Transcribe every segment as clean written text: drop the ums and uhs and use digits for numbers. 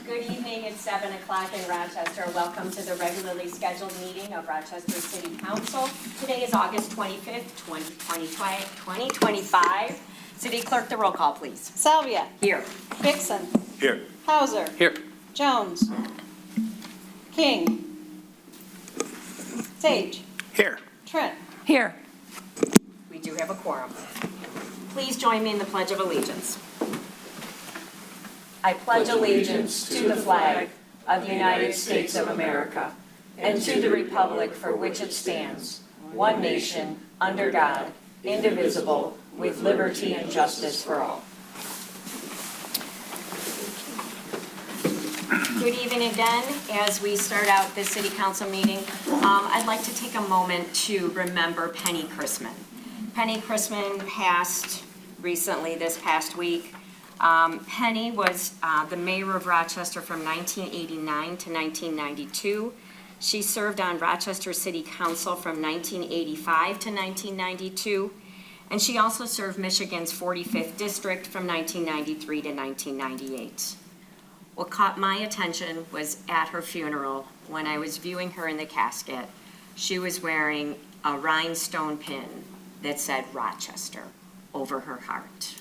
Good evening, it's 7 o'clock in Rochester. Welcome to the regularly scheduled meeting of Rochester City Council. Today is August 25th, 2025. City Clerk, the roll call, please. Salvia. Here. Dixon. Here. Hauser. Here. Jones. King. Sage. Here. Trent. Here. We do have a quorum. Please join me in the Pledge of Allegiance. I pledge allegiance to the flag of the United States of America and to the republic for which it stands, one nation, under God, indivisible, with liberty and justice for all. Good evening again. As we start out this city council meeting, I'd like to take a moment to remember Penny Chrisman. Penny Chrisman passed recently this past week. Penny was the mayor of Rochester from 1989 to 1992. She served on Rochester City Council from 1985 to 1992. And she also served Michigan's 45th District from 1993 to 1998. What caught my attention was at her funeral, when I was viewing her in the casket, she was wearing a rhinestone pin that said Rochester over her heart.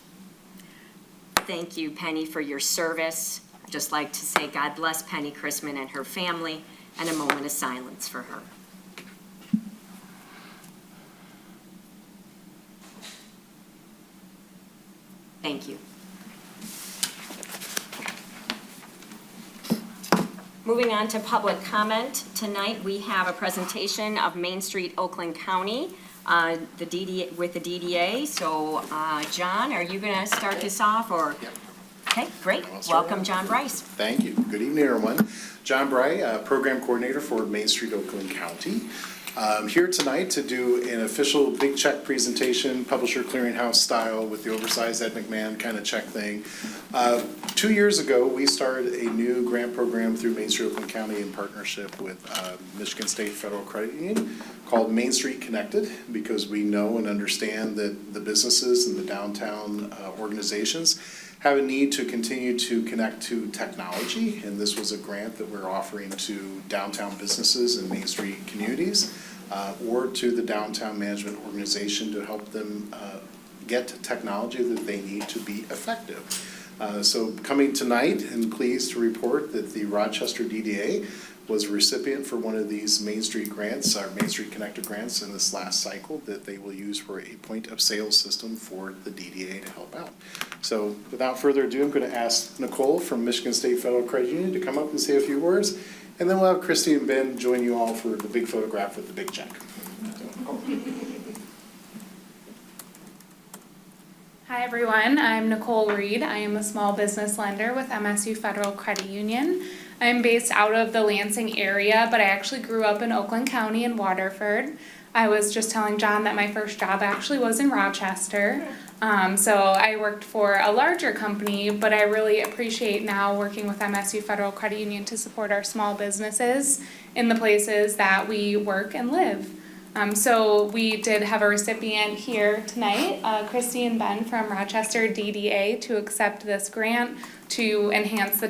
Thank you, Penny, for your service. I'd just like to say God bless Penny Chrisman and her family, and a moment of silence for her. Thank you. Moving on to public comment. Tonight we have a presentation of Main Street, Oakland County, with the DDA. So, John, are you going to start this off, or? Yep. Okay, great. Welcome, John Bryce. Thank you. Good evening, everyone. John Bryce, Program Coordinator for Main Street, Oakland County. Here tonight to do an official big check presentation, Publisher Clearinghouse style, with the oversized Ed McMahon kind of check thing. 2 years ago, we started a new grant program through Main Street, Oakland County in partnership with Michigan State Federal Credit Union called Main Street Connected, because we know and understand that the businesses and the downtown organizations have a need to continue to connect to technology, and this was a grant that we're offering to downtown businesses and Main Street communities, or to the downtown management organization to help them get technology that they need to be effective. So coming tonight, and pleased to report that the Rochester DDA was a recipient for one of these Main Street grants, our Main Street Connected grants in this last cycle, that they will use for a point of sale system for the DDA to help out. So without further ado, I'm going to ask Nicole from Michigan State Federal Credit Union to come up and say a few words, and then we'll have Christy and Ben join you all for the big photograph with the big check. Hi everyone, I'm Nicole Reed. I am a small business lender with MSU Federal Credit Union. I'm based out of the Lansing area, but I actually grew up in Oakland County in Waterford. I was just telling John that my first job actually was in Rochester. So I worked for a larger company, but I really appreciate now working with MSU Federal Credit Union to support our small businesses in the places that we work and live. So we did have a recipient here tonight, Christy and Ben from Rochester DDA, to accept this grant to enhance the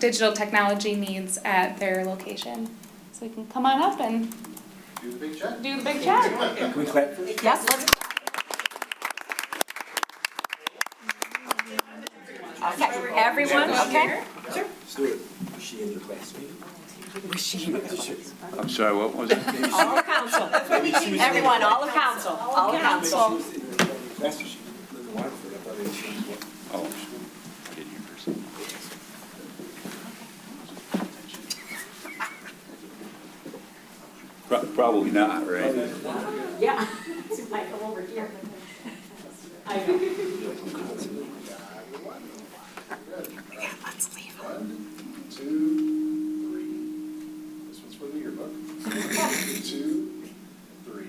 digital technology needs at their location. So we can come on up and Do the big check. do the big check. Can we clap? Yes, let's. Okay, everyone, okay? Let's do it. Was she in your classmate? I'm sorry, what was it? All of council. Everyone, all of council. All of council. Oh, I didn't hear her say. Probably not, right? Yeah. I come over here. I know. Let's leave. 1, 2, 3. This one's for the yearbook. 2, 3.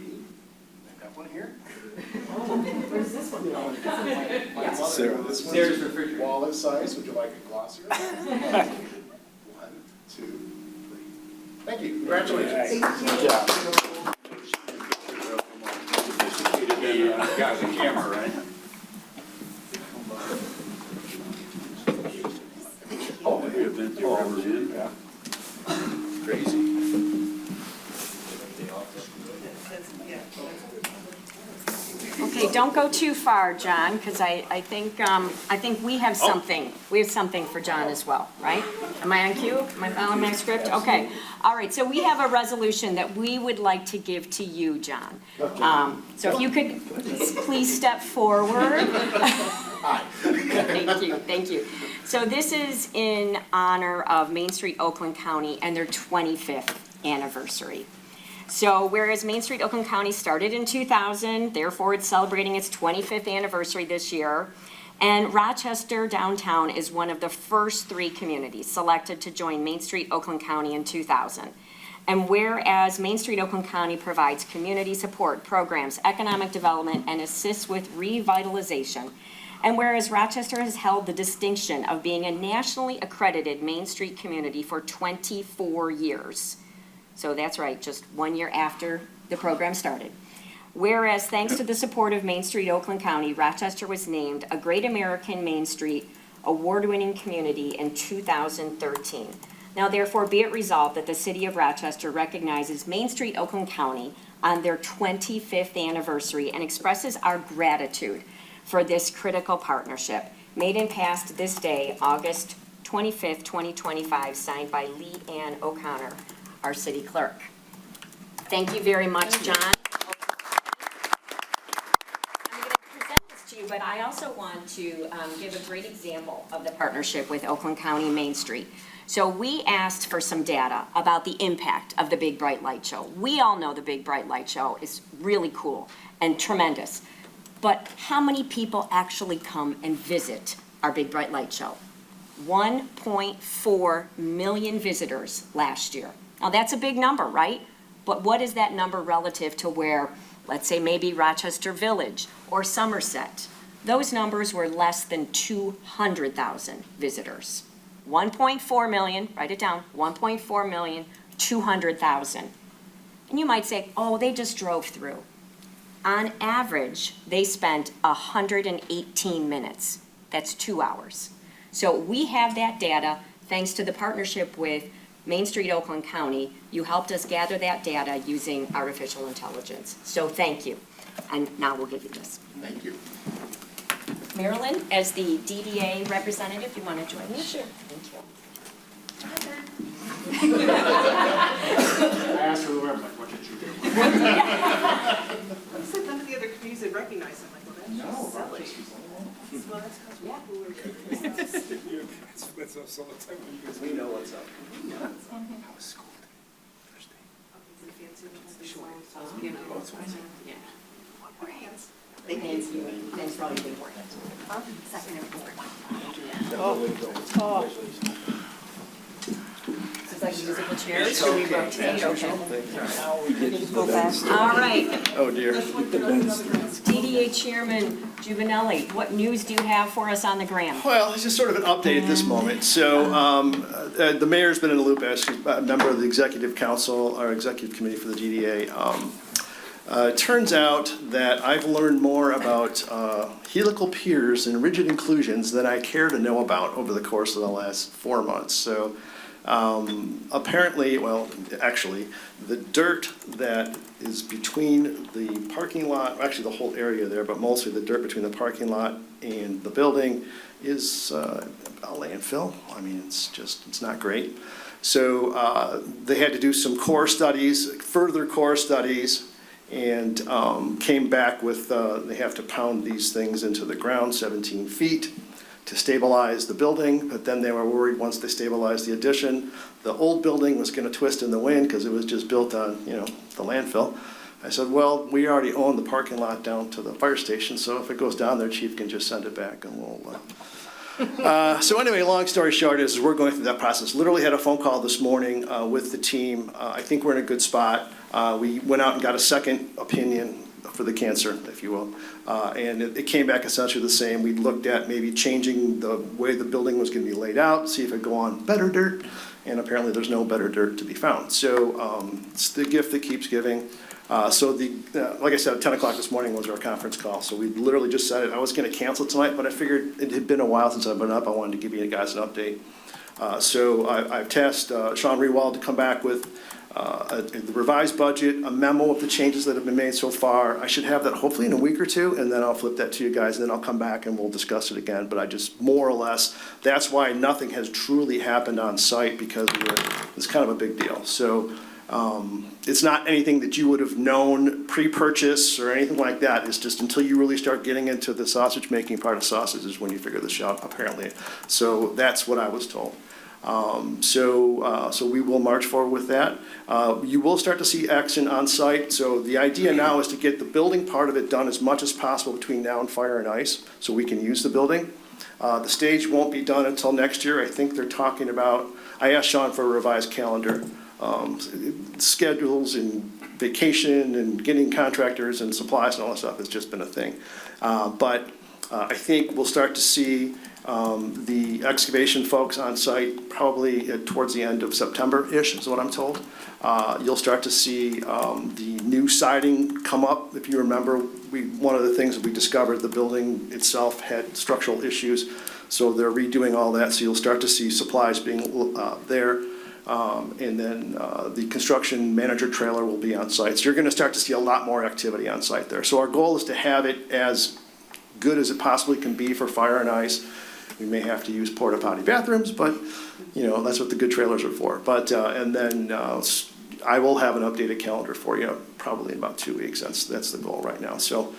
I've got one here. Where's this one? Sarah, this one's wallet size. Would you like a glossier? 1, 2, 3. Thank you. Congratulations. Good job. Got the camera, right? Oh, You're rubbers in? Yeah. Crazy. Okay, don't go too far, John, because I think we have something. We have something for John as well, right? Am I on cue? Am I following my script? Okay. All right, so we have a resolution that we would like to give to you, John. So if you could please step forward. Thank you, thank you. So this is in honor of Main Street Oakland County and their 25th anniversary. So whereas Main Street Oakland County started in 2000, therefore it's celebrating its 25th anniversary this year. And Rochester downtown is one of the first 3 communities selected to join Main Street Oakland County in 2000. And whereas Main Street Oakland County provides community support programs, economic development, and assists with revitalization. And whereas Rochester has held the distinction of being a nationally accredited Main Street community for 24 years. So that's right, just 1 year after the program started. Whereas thanks to the support of Main Street Oakland County, Rochester was named a Great American Main Street award-winning community in 2013. Now therefore be it resolved that the City of Rochester recognizes Main Street Oakland County on their 25th anniversary and expresses our gratitude for this critical partnership made and passed this day, August 25th, 2025, signed by Lee Ann O'Connor, our city clerk. Thank you very much, John. I'm going to present this to you, but I also want to give a great example of the partnership with Oakland County Main Street. So we asked for some data about the impact of the Big Bright Light Show. We all know the Big Bright Light Show is really cool and tremendous, but how many people actually come and visit our Big Bright Light Show? 1.4 million visitors last year. Now, that's a big number, right? But what is that number relative to where, let's say, maybe Rochester Village or Somerset? Those numbers were less than 200,000 visitors. 1.4 million, write it down, 1.4 million, 200,000. And you might say, oh, they just drove through. On average, they spent 118 minutes. That's 2 hours. So we have that data thanks to the partnership with Main Street Oakland County. You helped us gather that data using artificial intelligence. So thank you. And now we'll give you this. Thank you. Marilyn, as the DDA representative, you want to join me? Sure. Thank you. I asked her the web, like, what did you do? You said none of the other communities had recognized them. Like, well, that's just silly. Well, that's because we're cooler. We know what's up. How was school Thursday? Yeah. Thank you. Thanks for all your good work. Second report. Is this like musical chairs? Should we rotate? Okay. All right. Oh, dear. DDA Chairman Juvenelli, what news do you have for us on the grant? Well, it's just sort of an update at this moment. So the mayor's been in the loop as she's a member of the executive council, or executive committee for the DDA. It turns out that I've learned more about helical piers and rigid inclusions than I care to know about over the course of the last 4 months. So apparently, well, actually, the dirt that is between the parking lot, actually the whole area there, but mostly the dirt between the parking lot and the building is a landfill. I mean, it's not great. So they had to do some core studies, further core studies, and came back with, they have to pound these things into the ground 17 feet to stabilize the building, but then they were worried once they stabilized the addition, the old building was going to twist in the wind because it was just built on, the landfill. I said, well, we already own the parking lot down to the fire station, so if it goes down there, chief can just send it back and we'll... So anyway, long story short is we're going through that process. Literally had a phone call this morning with the team. I think we're in a good spot. We went out and got a second opinion for the cancer, if you will. And it came back essentially the same. We looked at maybe changing the way the building was going to be laid out, see if it could go on better dirt. And apparently there's no better dirt to be found. So it's the gift that keeps giving. So like I said, 10 o'clock this morning was our conference call. So we literally just said it. I was going to cancel tonight, but I figured it had been a while since I've been up. I wanted to give you guys an update. So I've tasked Sean Rewald to come back with the revised budget, a memo of the changes that have been made so far. I should have that hopefully in a week or two, and then I'll flip that to you guys, and then I'll come back and we'll discuss it again. But I just, more or less, that's why nothing has truly happened on site, because it's kind of a big deal. So it's not anything that you would have known pre-purchase or anything like that. It's just until you really start getting into the sausage-making part of sausage is when you figure this out, apparently. So that's what I was told. So we will march forward with that. You will start to see action on site. So the idea now is to get the building part of it done as much as possible between now and Fire and Ice, so we can use the building. The stage won't be done until next year. I think they're talking about, I asked Sean for a revised calendar, schedules and vacation and getting contractors and supplies and all that stuff has just been a thing. But I think we'll start to see the excavation folks on site probably towards the end of September-ish is what I'm told. You'll start to see the new siding come up. If you remember, one of the things that we discovered, the building itself had structural issues, so they're redoing all that. So you'll start to see supplies being there. And then the construction manager trailer will be on site. So you're going to start to see a lot more activity on site there. So our goal is to have it as good as it possibly can be for Fire and Ice. We may have to use porta potty bathrooms, but you know, that's what the good trailers are for. But and then I will have an updated calendar for you probably in about 2 weeks. That's the goal right now. So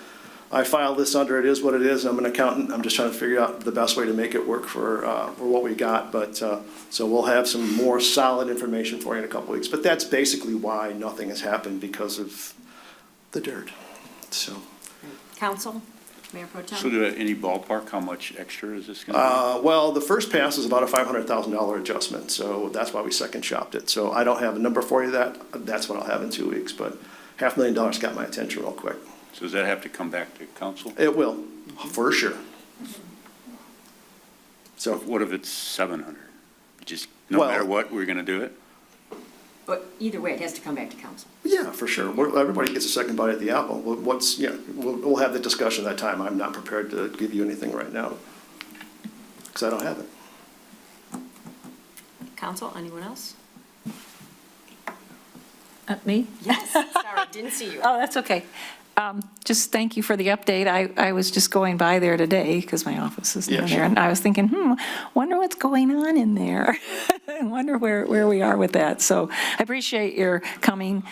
I filed this under, it is what it is. I'm an accountant. I'm just trying to figure out the best way to make it work for what we got. But so we'll have some more solid information for you in a couple weeks. But that's basically why nothing has happened, because of the dirt. So. Council, Mayor Pro Tem? So any ballpark, how much extra is this gonna Well, the first pass is about a $500,000 adjustment, so that's why we second shopped it. So I don't have a number for you that's what I'll have in 2 weeks, but $500,000 got my attention real quick. be? So does that have to come back to council? It will, for sure. So, What if it's 700? Just, no Well- matter what, we're gonna do it? But either way, it has to come back to council. yeah, for sure. Everybody gets a second bite at the apple. We'll have the discussion at that time. I'm not prepared to give you anything right now, because I don't have it. Council, anyone else? Me? Yes, sorry, didn't see you. Oh, that's okay. Just thank you for the update. I was just going by there today because my office is Yeah, in sure. there, and I was thinking, wonder what's going on in there. I wonder where we are with that. So I appreciate your coming,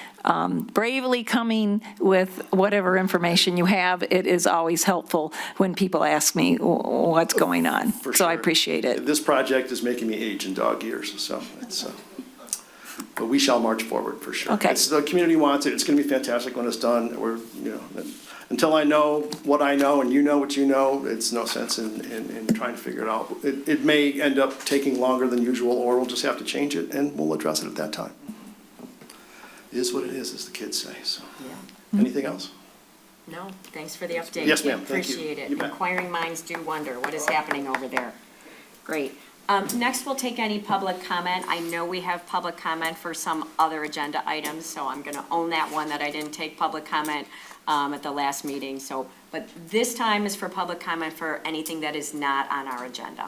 bravely coming with whatever information you have. It is always helpful when people ask me what's going on. For So I sure. appreciate it. This project is making me age in dog years, so it's, but we shall march forward for sure. Okay. The community wants it. It's going to be fantastic when it's done. Until I know what I know and you know what you know, it's no sense in trying to figure it out. It may end up taking longer than usual, or we'll just have to change it, and we'll address it at that time. It is what it is, as the kids say, so. Yeah. Anything else? No, thanks for the update. Yes, ma'am. Thank you. Appreciate it. You bet. Inquiring minds do wonder what is happening over there. Great. Next, we'll take any public comment. I know we have public comment for some other agenda items, so I'm going to own that one that I didn't take public comment at the last meeting. So, but this time is for public comment for anything that is not on our agenda.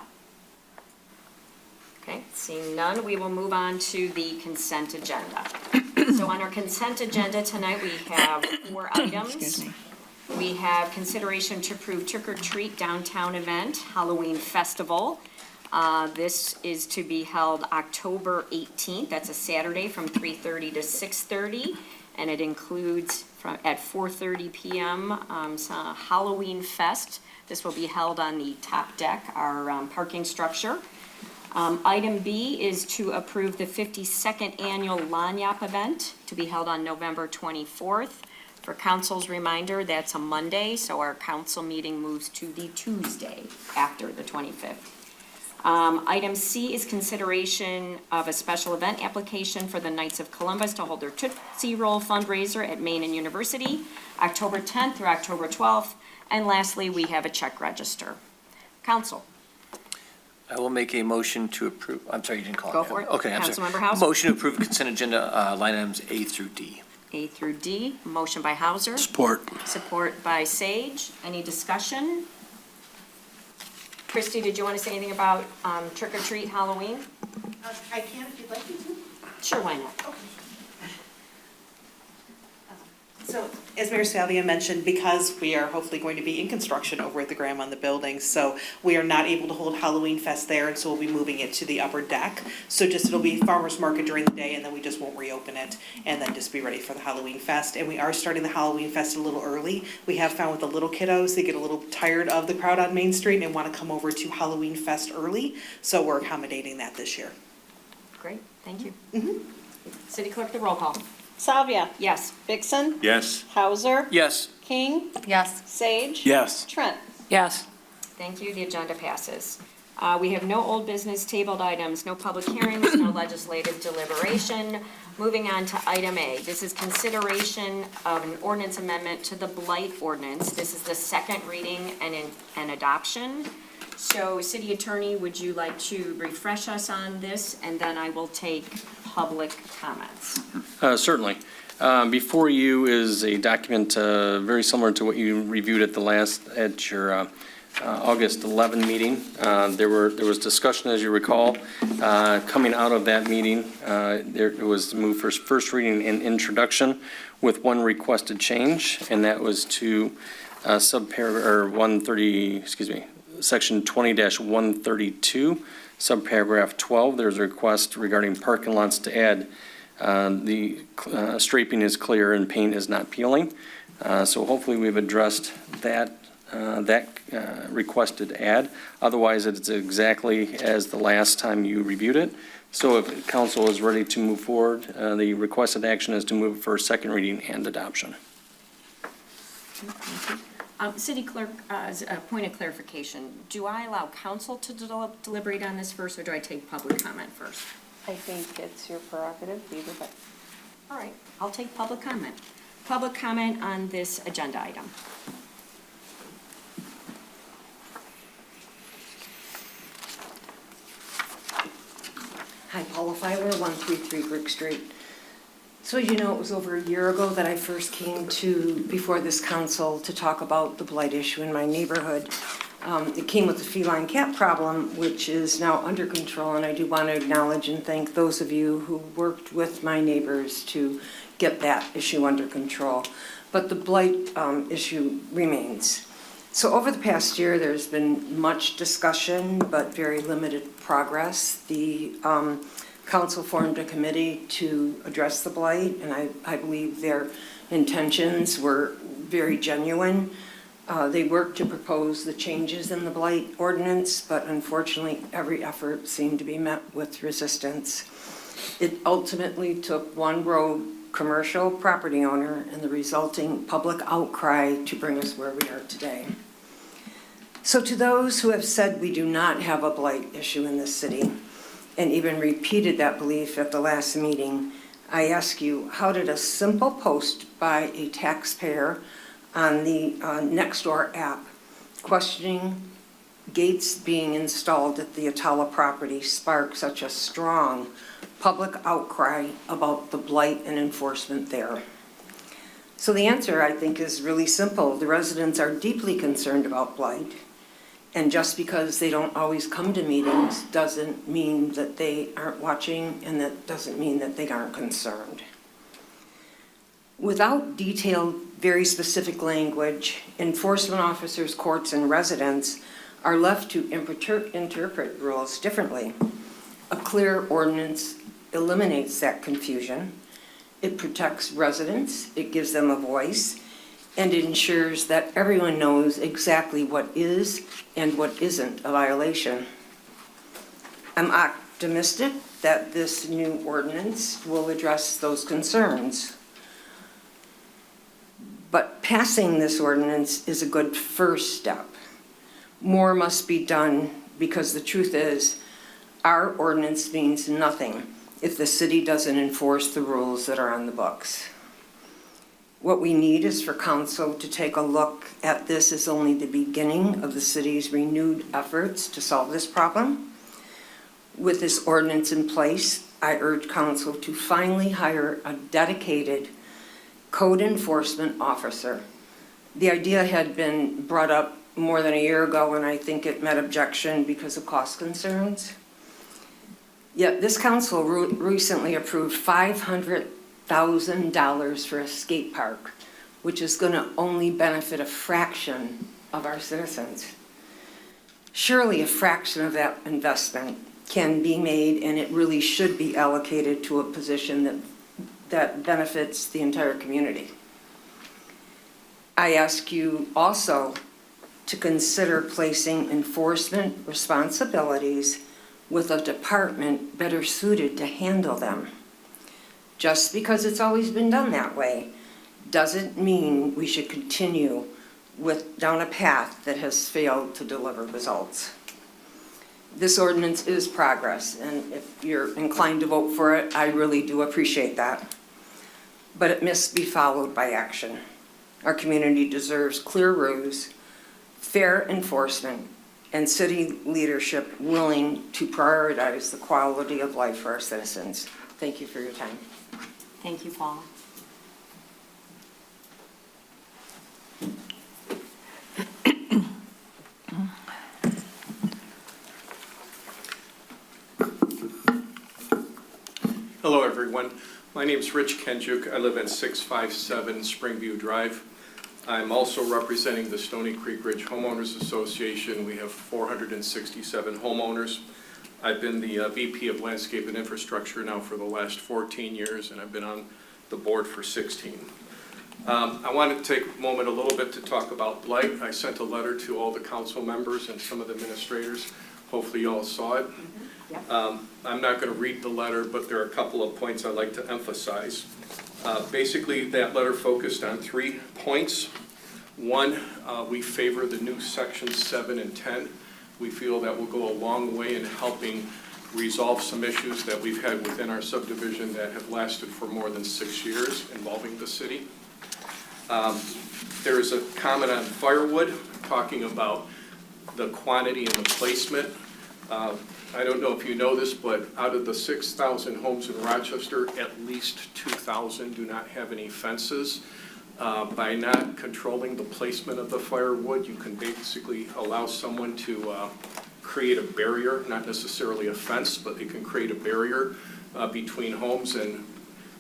Okay, seeing none, we will move on to the consent agenda. So on our consent agenda tonight, we have 4 items. Excuse me. We have consideration to approve trick or treat downtown event, Halloween festival. This is to be held October 18th. That's a Saturday from 3:30 to 6:30. And it includes at 4:30 p.m. Halloween Fest. This will be held on the top deck, our parking structure. Item B is to approve the 52nd annual Lanyap event to be held on November 24th. For council's reminder, that's a Monday, so our council meeting moves to the Tuesday after the 25th. Item C is consideration of a special event application for the Knights of Columbus to hold their Tootsie Roll fundraiser at Maine and University, October 10th through October 12th. And lastly, we have a check register. Council, I will make a motion to approve, I'm sorry, you didn't call it. Go yet. for it. Okay, I'm sorry. Councilmember House. Motion to approve consent agenda, line items A through D. A through D, motion by Hauser. Support. Support by Sage. Any discussion? Christy, did you want to say anything about trick or treat Halloween? I can if you'd like me to. Sure, why not? So, as Mayor Salvia mentioned, because we are hopefully going to be in construction over at the Graham on the building, so we are not able to hold Halloween Fest there, and so we'll be moving it to the upper deck. So just, it'll be farmer's market during the day, and then we just won't reopen it, and then just be ready for the Halloween Fest. And we are starting the Halloween Fest a little early. We have found with the little kiddos, they get a little tired of the crowd on Main Street and want to come over to Halloween Fest early, so we're accommodating that this year. Great, thank you. City Clerk, the roll call. Salvia. Yes. Vixen. Yes. Hauser. Yes. King. Yes. Sage. Yes. Trent. Yes. Thank you, the agenda passes. We have no old business tabled items, no public hearings, no legislative deliberation. Moving on to item A, this is consideration of an ordinance amendment to the blight ordinance. This is the second reading and adoption. So, City Attorney, would you like to refresh us on this, and then I will take public comments. Certainly. Before you is a document very similar to what you reviewed at your August 11 meeting. There was discussion, as you recall, coming out of that meeting. It was moved for first reading and introduction with one requested change, and that was to subparagraph 130. Section 20-132, subparagraph 12. There's a request regarding parking lots to add the striping is clear and paint is not peeling. So hopefully we've addressed that requested add. Otherwise, it's exactly as the last time you reviewed it. So if council is ready to move forward, the requested action is to move for second reading and adoption. City Clerk, as a point of clarification, do I allow council to deliberate on this first, or do I take public comment first? I think it's your prerogative, either way. All right, I'll take public comment. Public comment on this agenda item. Hi, Paula Filer, 133 Brick Street. So as you know, it was over a year ago that I first came before this council to talk about the blight issue in my neighborhood. It came with the feline cat problem, which is now under control, and I do want to acknowledge and thank those of you who worked with my neighbors to get that issue under control. But the blight issue remains. So over the past year, there's been much discussion, but very limited progress. The council formed a committee to address the blight, and I believe their intentions were very genuine. They worked to propose the changes in the blight ordinance, but unfortunately, every effort seemed to be met with resistance. It ultimately took one rogue commercial property owner and the resulting public outcry to bring us where we are today. So to those who have said we do not have a blight issue in this city, and even repeated that belief at the last meeting, I ask you, how did a simple post by a taxpayer on the Nextdoor app questioning gates being installed at the Atala property spark such a strong public outcry about the blight and enforcement there? So the answer, I think, is really simple. The residents are deeply concerned about blight. And just because they don't always come to meetings doesn't mean that they aren't watching, and that doesn't mean that they aren't concerned. Without detailed, very specific language, enforcement officers, courts, and residents are left to interpret rules differently. A clear ordinance eliminates that confusion. It protects residents, it gives them a voice, and it ensures that everyone knows exactly what is and what isn't a violation. I'm optimistic that this new ordinance will address those concerns. But passing this ordinance is a good first step. More must be done, because the truth is, our ordinance means nothing if the city doesn't enforce the rules that are on the books. What we need is for council to take a look at this as only the beginning of the city's renewed efforts to solve this problem. With this ordinance in place, I urge council to finally hire a dedicated code enforcement officer. The idea had been brought up more than a year ago, and I think it met objection because of cost concerns. Yet this council recently approved $500,000 for a skate park, which is going to only benefit a fraction of our citizens. Surely a fraction of that investment can be made, and it really should be allocated to a position that benefits the entire community. I ask you also to consider placing enforcement responsibilities with a department better suited to handle them. Just because it's always been done that way doesn't mean we should continue down a path that has failed to deliver results. This ordinance is progress, and if you're inclined to vote for it, I really do appreciate that. But it must be followed by action. Our community deserves clear rules, fair enforcement, and city leadership willing to prioritize the quality of life for our citizens. Thank you for your time. Thank you, Paula. Hello, everyone. My name is Rich Kenjuk. I live at 657 Springview Drive. I'm also representing the Stony Creek Ridge Homeowners Association. We have 467 homeowners. I've been the VP of Landscape and Infrastructure now for the last 14 years, and I've been on the board for 16. I wanted to take a moment a little bit to talk about blight. I sent a letter to all the council members and some of the administrators. Hopefully you all saw it. I'm not going to read the letter, but there are a couple of points I'd like to emphasize. Basically, that letter focused on 3 points. One, we favor the new sections 7 and 10. We feel that will go a long way in helping resolve some issues that we've had within our subdivision that have lasted for more than 6 years involving the city. There is a comment on firewood, talking about the quantity and the placement. I don't know if you know this, but out of the 6,000 homes in Rochester, at least 2,000 do not have any fences. By not controlling the placement of the firewood, you can basically allow someone to create a barrier, not necessarily a fence, but they can create a barrier between homes, and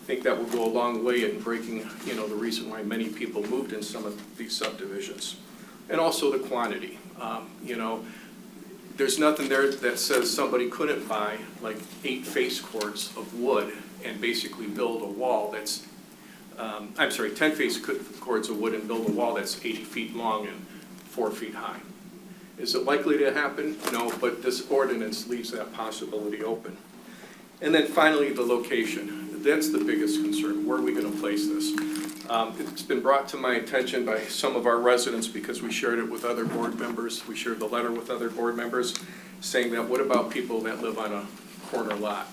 I think that will go a long way in breaking, the reason why many people moved in some of these subdivisions. And also the quantity. There's nothing there that says somebody couldn't buy like 8 face cords of wood and basically build a wall that's, 10 face cords of wood and build a wall that's 80 feet long and 4 feet high. Is it likely to happen? No, but this ordinance leaves that possibility open. And then finally, the location. That's the biggest concern. Where are we going to place this? It's been brought to my attention by some of our residents because we shared it with other board members. We shared the letter with other board members saying that what about people that live on a corner lot?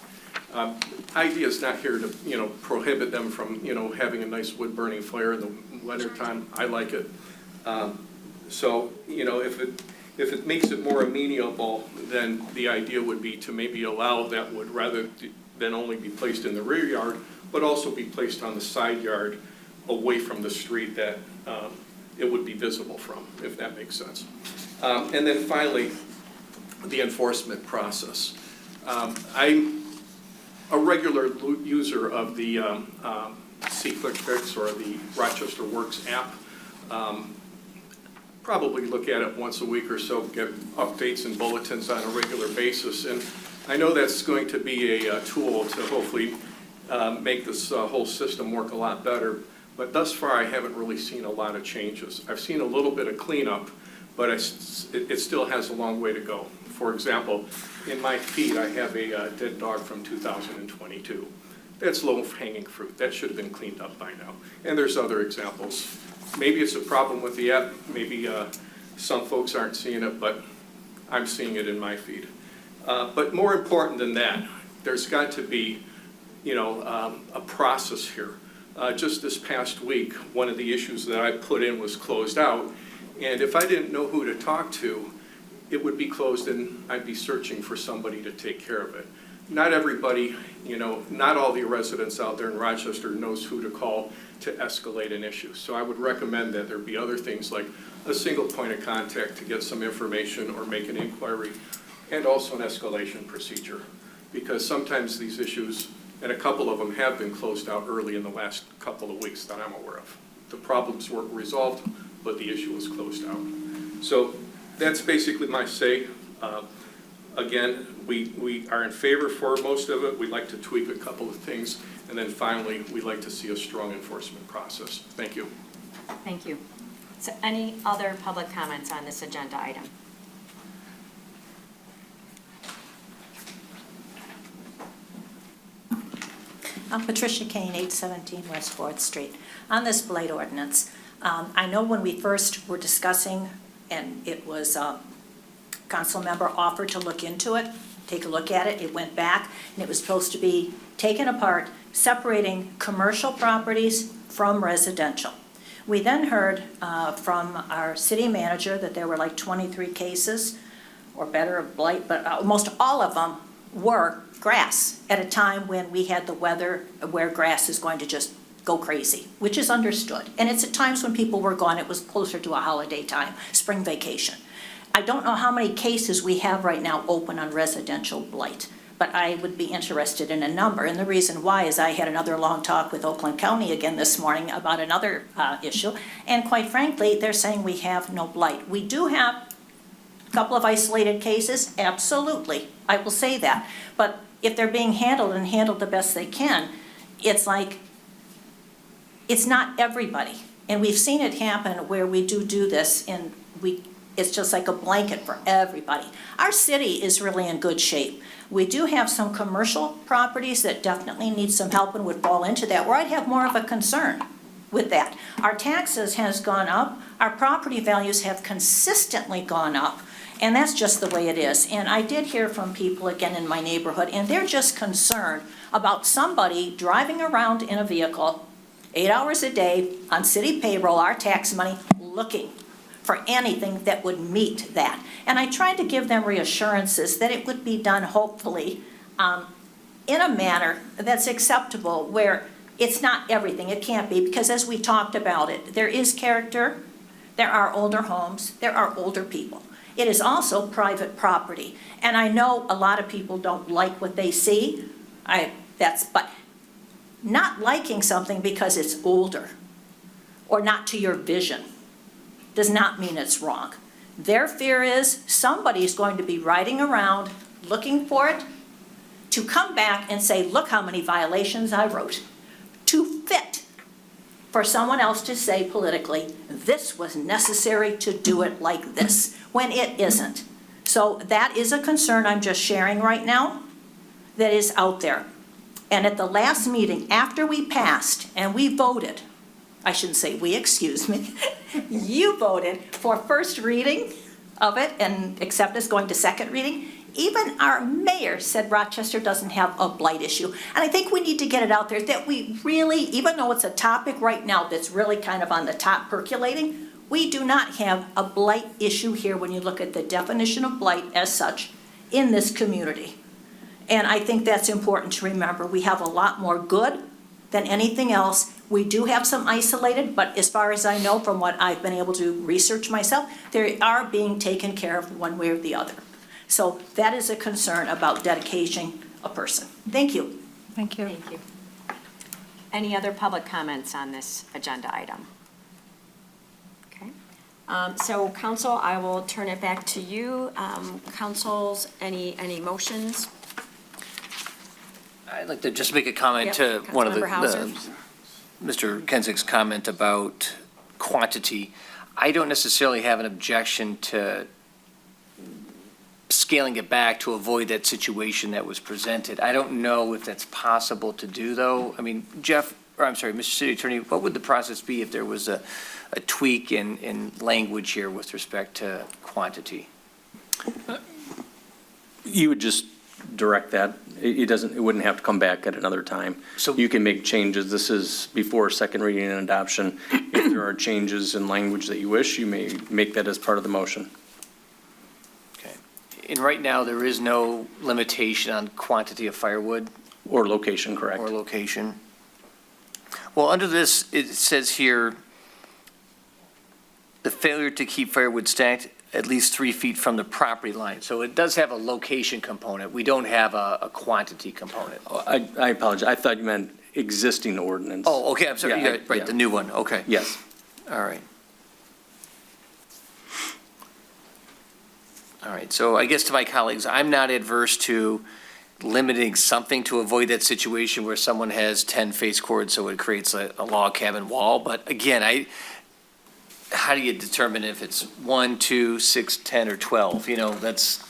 Idea is not here to, prohibit them from, having a nice wood burning flare in the winter time. I like it. So, if it makes it more amenable, then the idea would be to maybe allow that wood rather than only be placed in the rear yard, but also be placed on the side yard away from the street that it would be visible from, if that makes sense. And then finally, the enforcement process. I'm a regular user of the C-Click Fix or the Rochester Works app. Probably look at it once a week or so, get updates and bulletins on a regular basis. And I know that's going to be a tool to hopefully make this whole system work a lot better. But thus far, I haven't really seen a lot of changes. I've seen a little bit of cleanup, but it still has a long way to go. For example, in my feed, I have a dead dog from 2022. That's low-hanging fruit. That should have been cleaned up by now. And there's other examples. Maybe it's a problem with the app. Maybe some folks aren't seeing it, but I'm seeing it in my feed. But more important than that, there's got to be, a process here. Just this past week, one of the issues that I put in was closed out. And if I didn't know who to talk to, it would be closed and I'd be searching for somebody to take care of it. not everybody, not all the residents out there in Rochester knows who to call to escalate an issue. So I would recommend that there be other things like a single point of contact to get some information or make an inquiry, and also an escalation procedure. Because sometimes these issues, and a couple of them have been closed out early in the last couple of weeks that I'm aware of. The problems weren't resolved, but the issue was closed out. So that's basically my say. Again, we are in favor for most of it. We'd like to tweak a couple of things. And then finally, we'd like to see a strong enforcement process. Thank you. Thank you. So any other public comments on this agenda item? I'm Patricia Kane, 817 West 4th Street. On this blight ordinance, I know when we first were discussing, and it was council member offered to look into it, take a look at it, it went back, and it was supposed to be taken apart, separating commercial properties from residential. We then heard from our city manager that there were like 23 cases or better of blight, but almost all of them were grass at a time when we had the weather where grass is going to just go crazy, which is understood. And it's at times when people were gone, it was closer to a holiday time, spring vacation. I don't know how many cases we have right now open on residential blight, but I would be interested in a number. And the reason why is I had another long talk with Oakland County again this morning about another issue. And quite frankly, they're saying we have no blight. We do have a couple of isolated cases, absolutely. I will say that. But if they're being handled and handled the best they can, it's like, it's not everybody. And we've seen it happen where we do this and it's just like a blanket for everybody. Our city is really in good shape. We do have some commercial properties that definitely need some help and would fall into that, where I'd have more of a concern with that. Our taxes has gone up, our property values have consistently gone up, and that's just the way it is. And I did hear from people again in my neighborhood, and they're just concerned about somebody driving around in a vehicle 8 hours a day on city payroll, our tax money, looking for anything that would meet that. And I tried to give them reassurances that it would be done hopefully in a manner that's acceptable, where it's not everything, it can't be, because as we talked about it, there is character, there are older homes, there are older people. It is also private property. And I know a lot of people don't like what they see, but not liking something because it's older or not to your vision does not mean it's wrong. Their fear is somebody's going to be riding around looking for it to come back and say, look how many violations I wrote. To fit for someone else to say politically, this was necessary to do it like this, when it isn't. So that is a concern I'm just sharing right now that is out there. And at the last meeting, after we passed and we voted, I shouldn't say we, excuse me, you voted for first reading of it and accept us going to second reading. Even our mayor said Rochester doesn't have a blight issue. And I think we need to get it out there that we really, even though it's a topic right now that's really kind of on the top percolating, we do not have a blight issue here when you look at the definition of blight as such in this community. And I think that's important to remember. We have a lot more good than anything else. We do have some isolated, but as far as I know from what I've been able to research myself, they are being taken care of one way or the other. So that is a concern about dedicating a person. Thank you. Thank you. Thank you. Any other public comments on this agenda item? Okay. So council, I will turn it back to you. Councils, any motions? I'd like to just make a comment Yep. to one of Councilmember Hauser. Mr. Kenzig's comment about quantity. I don't necessarily have an objection to scaling it back to avoid that situation that was presented. I don't know if that's possible to do, though. I mean, Mr. City Attorney, what would the process be if there was a tweak in language here with respect to quantity? You would just direct that. It wouldn't have to come back at another time. So You can make changes. This is before second reading and adoption. If there are changes in language that you wish, you may make that as part of the motion. Okay. And right now, there is no limitation on quantity of firewood Or location, correct? or location. Well, under this, it says here, the failure to keep firewood stacked at least 3 feet from the property line. So it does have a location component. We don't have a quantity component. Oh, I apologize. I thought you meant existing ordinance. Oh, okay, I'm sorry. Yeah, You got it, right, the new one, okay. Yes. All right. All right, so I guess to my colleagues, I'm not adverse to limiting something to avoid that situation where someone has 10 face cords, so it creates a log cabin wall. But again, how do you determine if it's 1, 2, 6, 10, or 12? You know, that's,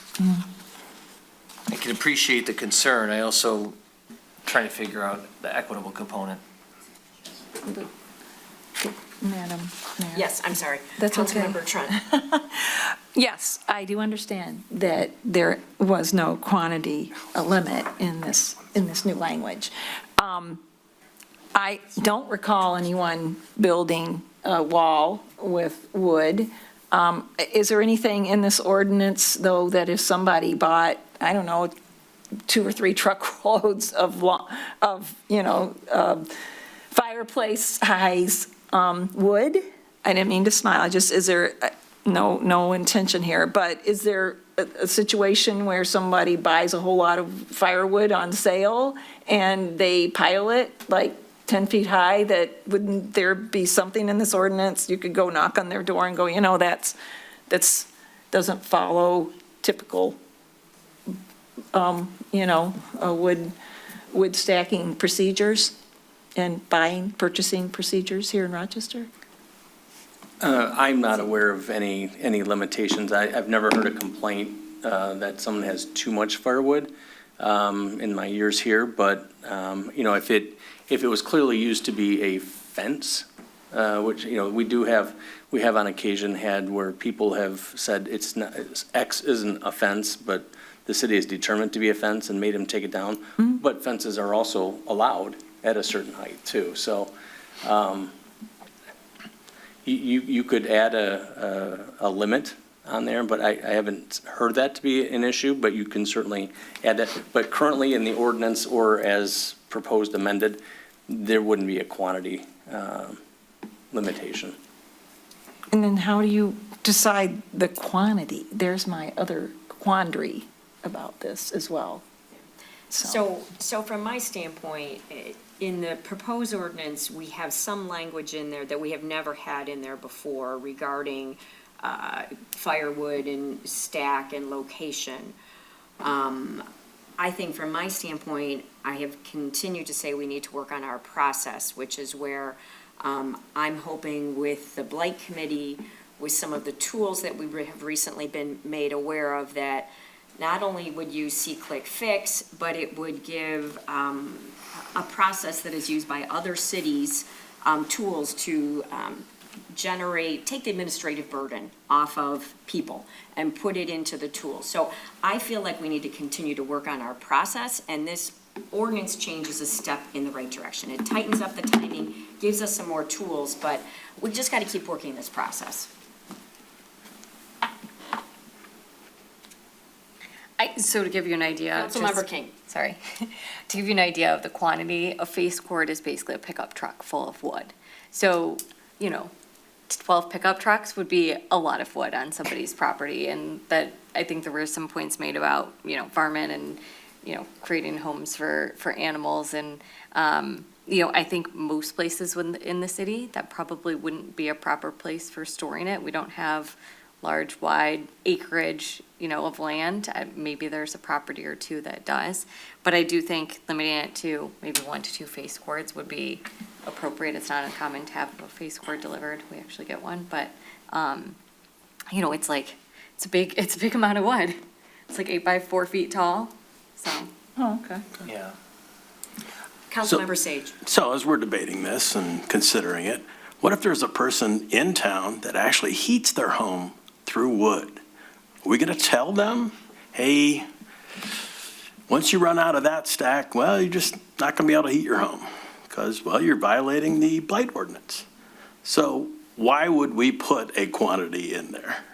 I can appreciate the concern. I also trying to figure out the equitable component. Madam Mayor? Yes, I'm sorry. That's okay. Councilmember Trent. Yes, I do understand that there was no quantity limit in this new language. I don't recall anyone building a wall with wood. Is there anything in this ordinance, though, that if somebody bought, I don't know, 2 or 3 truckloads of fireplace highs wood? I didn't mean to smile. Is there no intention here, but is there a situation where somebody buys a whole lot of firewood on sale and they pile it like 10 feet high, that wouldn't there be something in this ordinance? You could go knock on their door and go, that's doesn't follow typical, wood stacking procedures and purchasing procedures here in Rochester? I'm not aware of any limitations. I've never heard a complaint that someone has too much firewood in my years here, but, if it was clearly used to be a fence, which, we have on occasion had where people have said X isn't a fence, but the city is determined to be a fence and made them take it down. Mm-hmm. But fences are also allowed at a certain height too. So, you could add a limit on there, but I haven't heard that to be an issue, but you can certainly add that. But currently in the ordinance or as proposed amended, there wouldn't be a quantity limitation. And then how do you decide the quantity? There's my other quandary about this as well. So from my standpoint, in the proposed ordinance, we have some language in there that we have never had in there before regarding firewood and stack and location. I think from my standpoint, I have continued to say we need to work on our process, which is where I'm hoping with the Blight Committee, with some of the tools that we have recently been made aware of, that not only would use See-Click-Fix, but it would give a process that is used by other cities, tools to take the administrative burden off of people and put it into the tools. So I feel like we need to continue to work on our process, and this ordinance change is a step in the right direction. It tightens up the timing, gives us some more tools, but we just got to keep working this process. So to give you an idea. Councilmember King. Sorry. To give you an idea of the quantity, a face cord is basically a pickup truck full of wood. So, 12 pickup trucks would be a lot of wood on somebody's property. And that, I think there were some points made about, farming and, creating homes for animals. And, I think most places in the city, that probably wouldn't be a proper place for storing it. We don't have large, wide acreage, of land. Maybe there's a property or two that does. But I do think limiting it to maybe 1 to 2 face cords would be appropriate. It's not uncommon to have a face cord delivered. We actually get one. But, it's a big amount of wood. It's like 8 by 4 feet tall, so. Oh, okay. Yeah. Councilmember Sage. So as we're debating this and considering it, what if there's a person in town that actually heats their home through wood? Are we going to tell them, hey, once you run out of that stack, well, you're just not going to be able to heat your home because, well, you're violating the blight ordinance. So why would we put a quantity in there?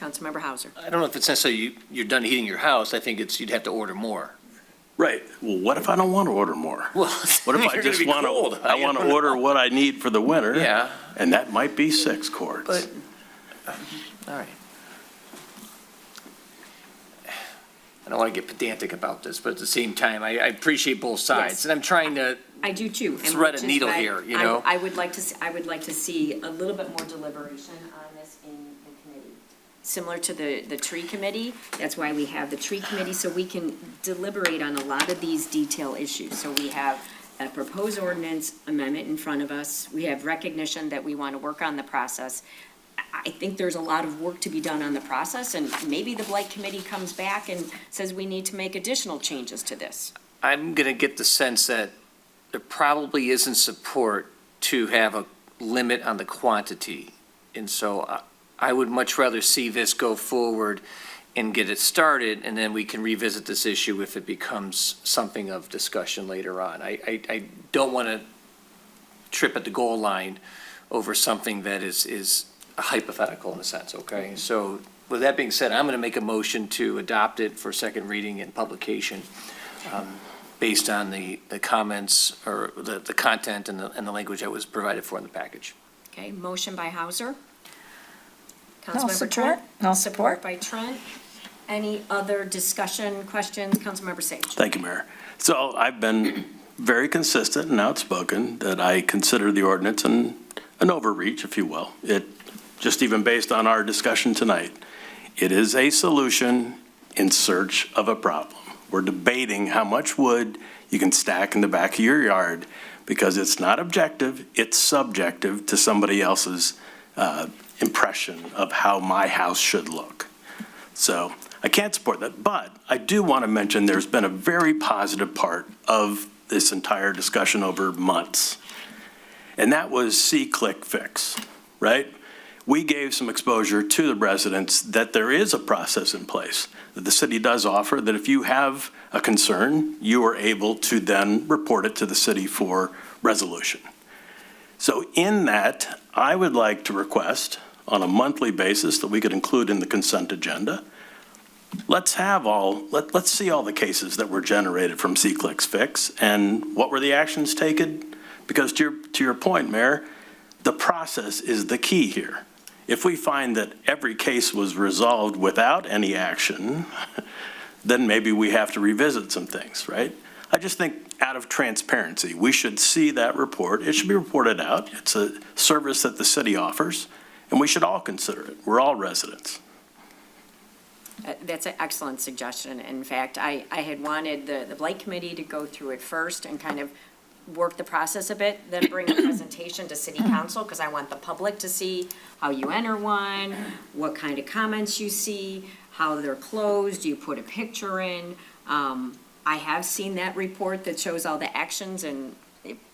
Councilmember Hauser. I don't know if it's necessarily you're done heating your house. I think you'd have to order more. Right. Well, what if I don't want to order more? Well, What if I you're gonna just be want cold. to, I want to order what I need for the winter? Yeah. And that might be 6 quarts. But, all right. I don't want to get pedantic about this, but at the same time, I appreciate both sides. Yes. And I'm trying to I do too. and thread which a is needle why here, you know? I would like to see a little bit more deliberation on this in the committee. Similar to the tree committee, that's why we have the tree committee, so we can deliberate on a lot of these detail issues. So we have a proposed ordinance amendment in front of us. We have recognition that we want to work on the process. I think there's a lot of work to be done on the process, and maybe the Blight Committee comes back and says we need to make additional changes to this. I'm going to get the sense that there probably isn't support to have a limit on the quantity. And so I would much rather see this go forward and get it started, and then we can revisit this issue if it becomes something of discussion later on. I don't want to trip at the goal line over something that is hypothetical in a sense, okay? So with that being said, I'm going to make a motion to adopt it for second reading and publication based on the comments or the content and the language that was provided for in the package. Okay, motion by Hauser. No Councilmember support. Trent. No Support by Trent. Any other discussion, questions? Councilmember Sage. Thank you, Mayor. So I've been very consistent and outspoken that I consider the ordinance an overreach, if you will. It, just even based on our discussion tonight, it is a solution in search of a problem. We're debating how much wood you can stack in the back of your yard because it's not objective, it's subjective to somebody else's impression of how my house should look. So I can't support that, but I do want to mention there's been a very positive part of this entire discussion over months, and that was see-click fix, right? We gave some exposure to the residents that there is a process in place, that the city does offer, that if you have a concern, you are able to then report it to the city for resolution. So in that, I would like to request on a monthly basis that we could include in the consent agenda. Let's see all the cases that were generated from C-Clicks Fix and what were the actions taken? Because to your point, Mayor, the process is the key here. If we find that every case was resolved without any action, then maybe we have to revisit some things, right? I just think out of transparency, we should see that report. It should be reported out. It's a service that the city offers, and we should all consider it. We're all residents. That's an excellent suggestion. In fact, I had wanted the Blight Committee to go through it first and kind of work the process a bit, then bring a presentation to City Council, because I want the public to see how you enter one, what kind of comments you see, how they're closed, you put a picture in. I have seen that report that shows all the actions, and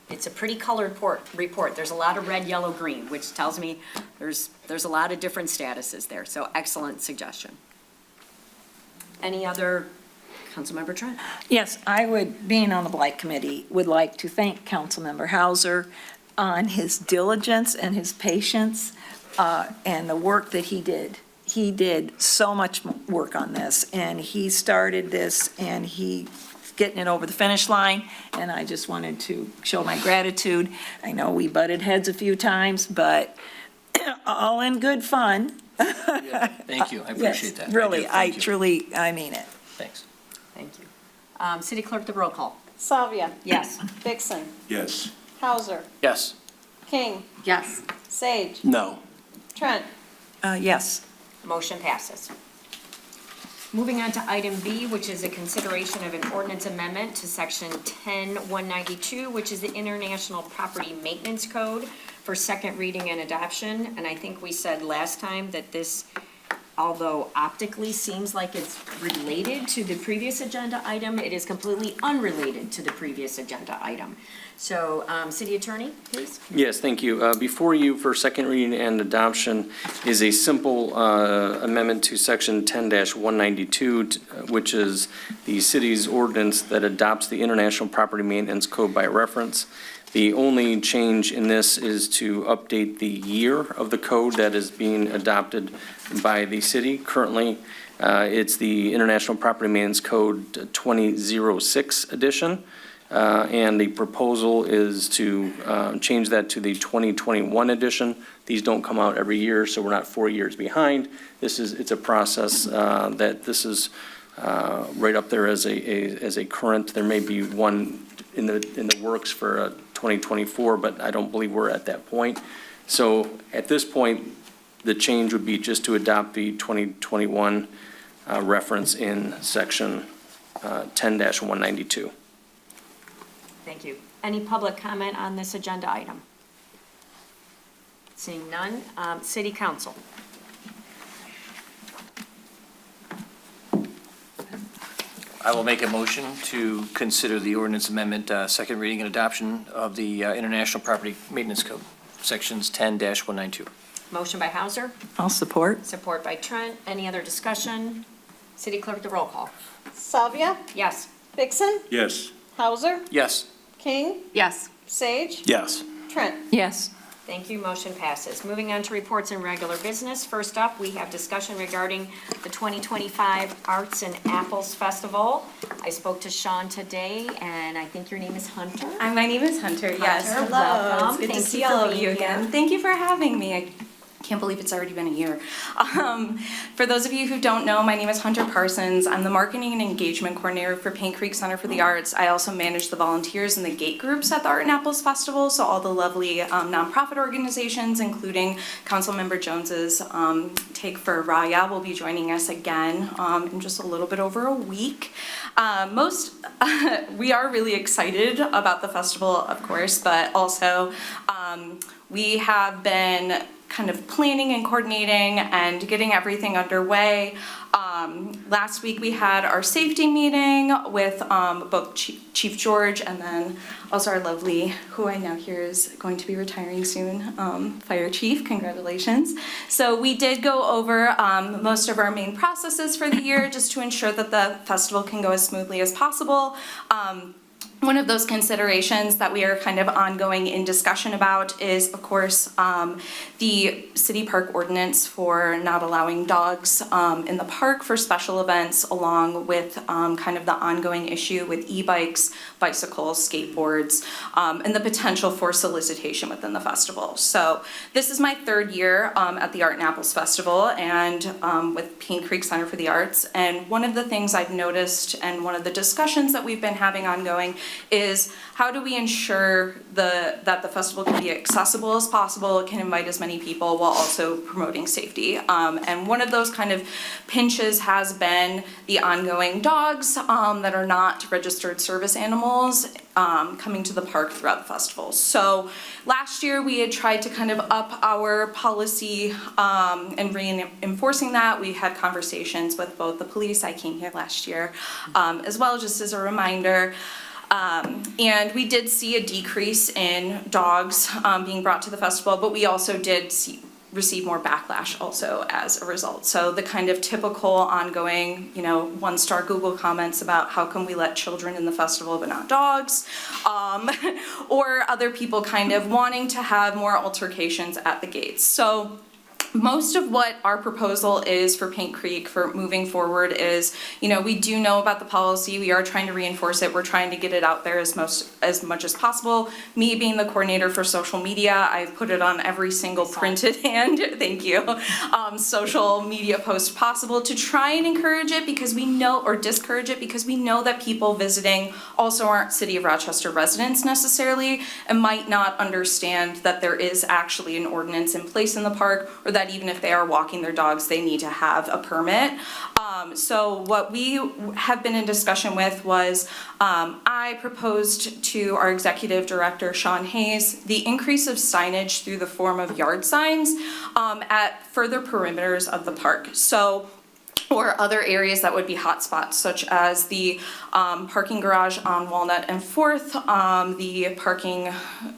it's a pretty colored report. There's a lot of red, yellow, green, which tells me there's a lot of different statuses there. So excellent suggestion. Any other, Councilmember Trent? Yes, I would, being on the Blight Committee, would like to thank Councilmember Hauser on his diligence and his patience and the work that he did. He did so much work on this, and he started this, and he getting it over the finish line, and I just wanted to show my gratitude. I know we butted heads a few times, but all in good fun. Yeah, thank you, I appreciate that. Really, I do, thank you. I mean it. Thanks. Thank you. City Clerk, the roll call. Salvia. Yes. Vixen. Yes. Hauser. Yes. King. Yes. Sage. No. Trent. Yes. Motion passes. Moving on to item B, which is a consideration of an ordinance amendment to section 10-192, which is the International Property Maintenance Code for second reading and adoption. And I think we said last time that this, although optically seems like it's related to the previous agenda item, it is completely unrelated to the previous agenda item. So, City Attorney, please. Yes, thank you. Before you for second reading and adoption is a simple amendment to section 10-192, which is the city's ordinance that adopts the International Property Maintenance Code by reference. The only change in this is to update the year of the code that is being adopted by the city. Currently, it's the International Property Maintenance Code 2006 edition, and the proposal is to change that to the 2021 edition. These don't come out every year, so we're not 4 years behind. It's a process that this is right up there as a current. There may be one in the works for 2024, but I don't believe we're at that point. So at this point, the change would be just to adopt the 2021 reference in section 10-192. Thank you. Any public comment on this agenda item? Seeing none, City Council. I will make a motion to consider the ordinance amendment, second reading and adoption of the International Property Maintenance Code, sections 10-192. Motion by Hauser, I'll support. support by Trent. Any other discussion? City Clerk, the roll call. Salvia, Yes. Vixen, Yes. Hauser, Yes. King, Yes. Sage, Yes. Trent. Yes. Thank you, motion passes. Moving on to reports and regular business. First up, we have discussion regarding the 2025 Arts and Apples Festival. I spoke to Sean today, and I think your name is Hunter. My name is Hunter, yes. Hunter, Hello. welcome. It's good Thank to see you for all of being you here. again. Thank you for having me. I can't believe it's already been a year. For those of you who don't know, my name is Hunter Parsons. I'm the Marketing and Engagement Coordinator for Paint Creek Center for the Arts. I also manage the volunteers and the gate groups at the Art and Apples Festival, so all the lovely nonprofit organizations, including Councilmember Jones's Take for Raya, will be joining us again in just a little bit over a week. We are really excited about the festival, of course, but also we have been kind of planning and coordinating and getting everything underway. Last week we had our safety meeting with both Chief George and then also our lovely, who I now hear is going to be retiring soon, Fire Chief. Congratulations. So we did go over most of our main processes for the year just to ensure that the festival can go as smoothly as possible. One of those considerations that we are kind of ongoing in discussion about is, of course, the city park ordinance for not allowing dogs in the park for special events, along with kind of the ongoing issue with e-bikes, bicycles, skateboards, and the potential for solicitation within the festival. So this is my third year at the Art and Apples Festival and with Paint Creek Center for the Arts. And one of the things I've noticed and one of the discussions that we've been having ongoing is how do we ensure that the festival can be accessible as possible, can invite as many people while also promoting safety. And one of those kind of pinches has been the ongoing dogs that are not registered service animals coming to the park throughout the festival. So last year we had tried to kind of up our policy and reinforcing that. We had conversations with both the police, I came here last year, as well, just as a reminder. And we did see a decrease in dogs being brought to the festival, but we also did receive more backlash also as a result. So the kind of typical ongoing, one-star Google comments about how come we let children in the festival but not dogs, or other people kind of wanting to have more altercations at the gates. So most of what our proposal is for Paint Creek for moving forward is, we do know about the policy. We are trying to reinforce it. We're trying to get it out there as much as possible. Me being the coordinator for social media, I've put it on every single printed and, thank you, social media post possible to try and encourage it because we know, or discourage it because we know that people visiting also aren't City of Rochester residents necessarily and might not understand that there is actually an ordinance in place in the park, or that even if they are walking their dogs, they need to have a permit. So what we have been in discussion with was I proposed to our executive director, Sean Hayes, the increase of signage through the form of yard signs at further perimeters of the park. So or other areas that would be hotspots, such as the parking garage on Walnut and 4th, the parking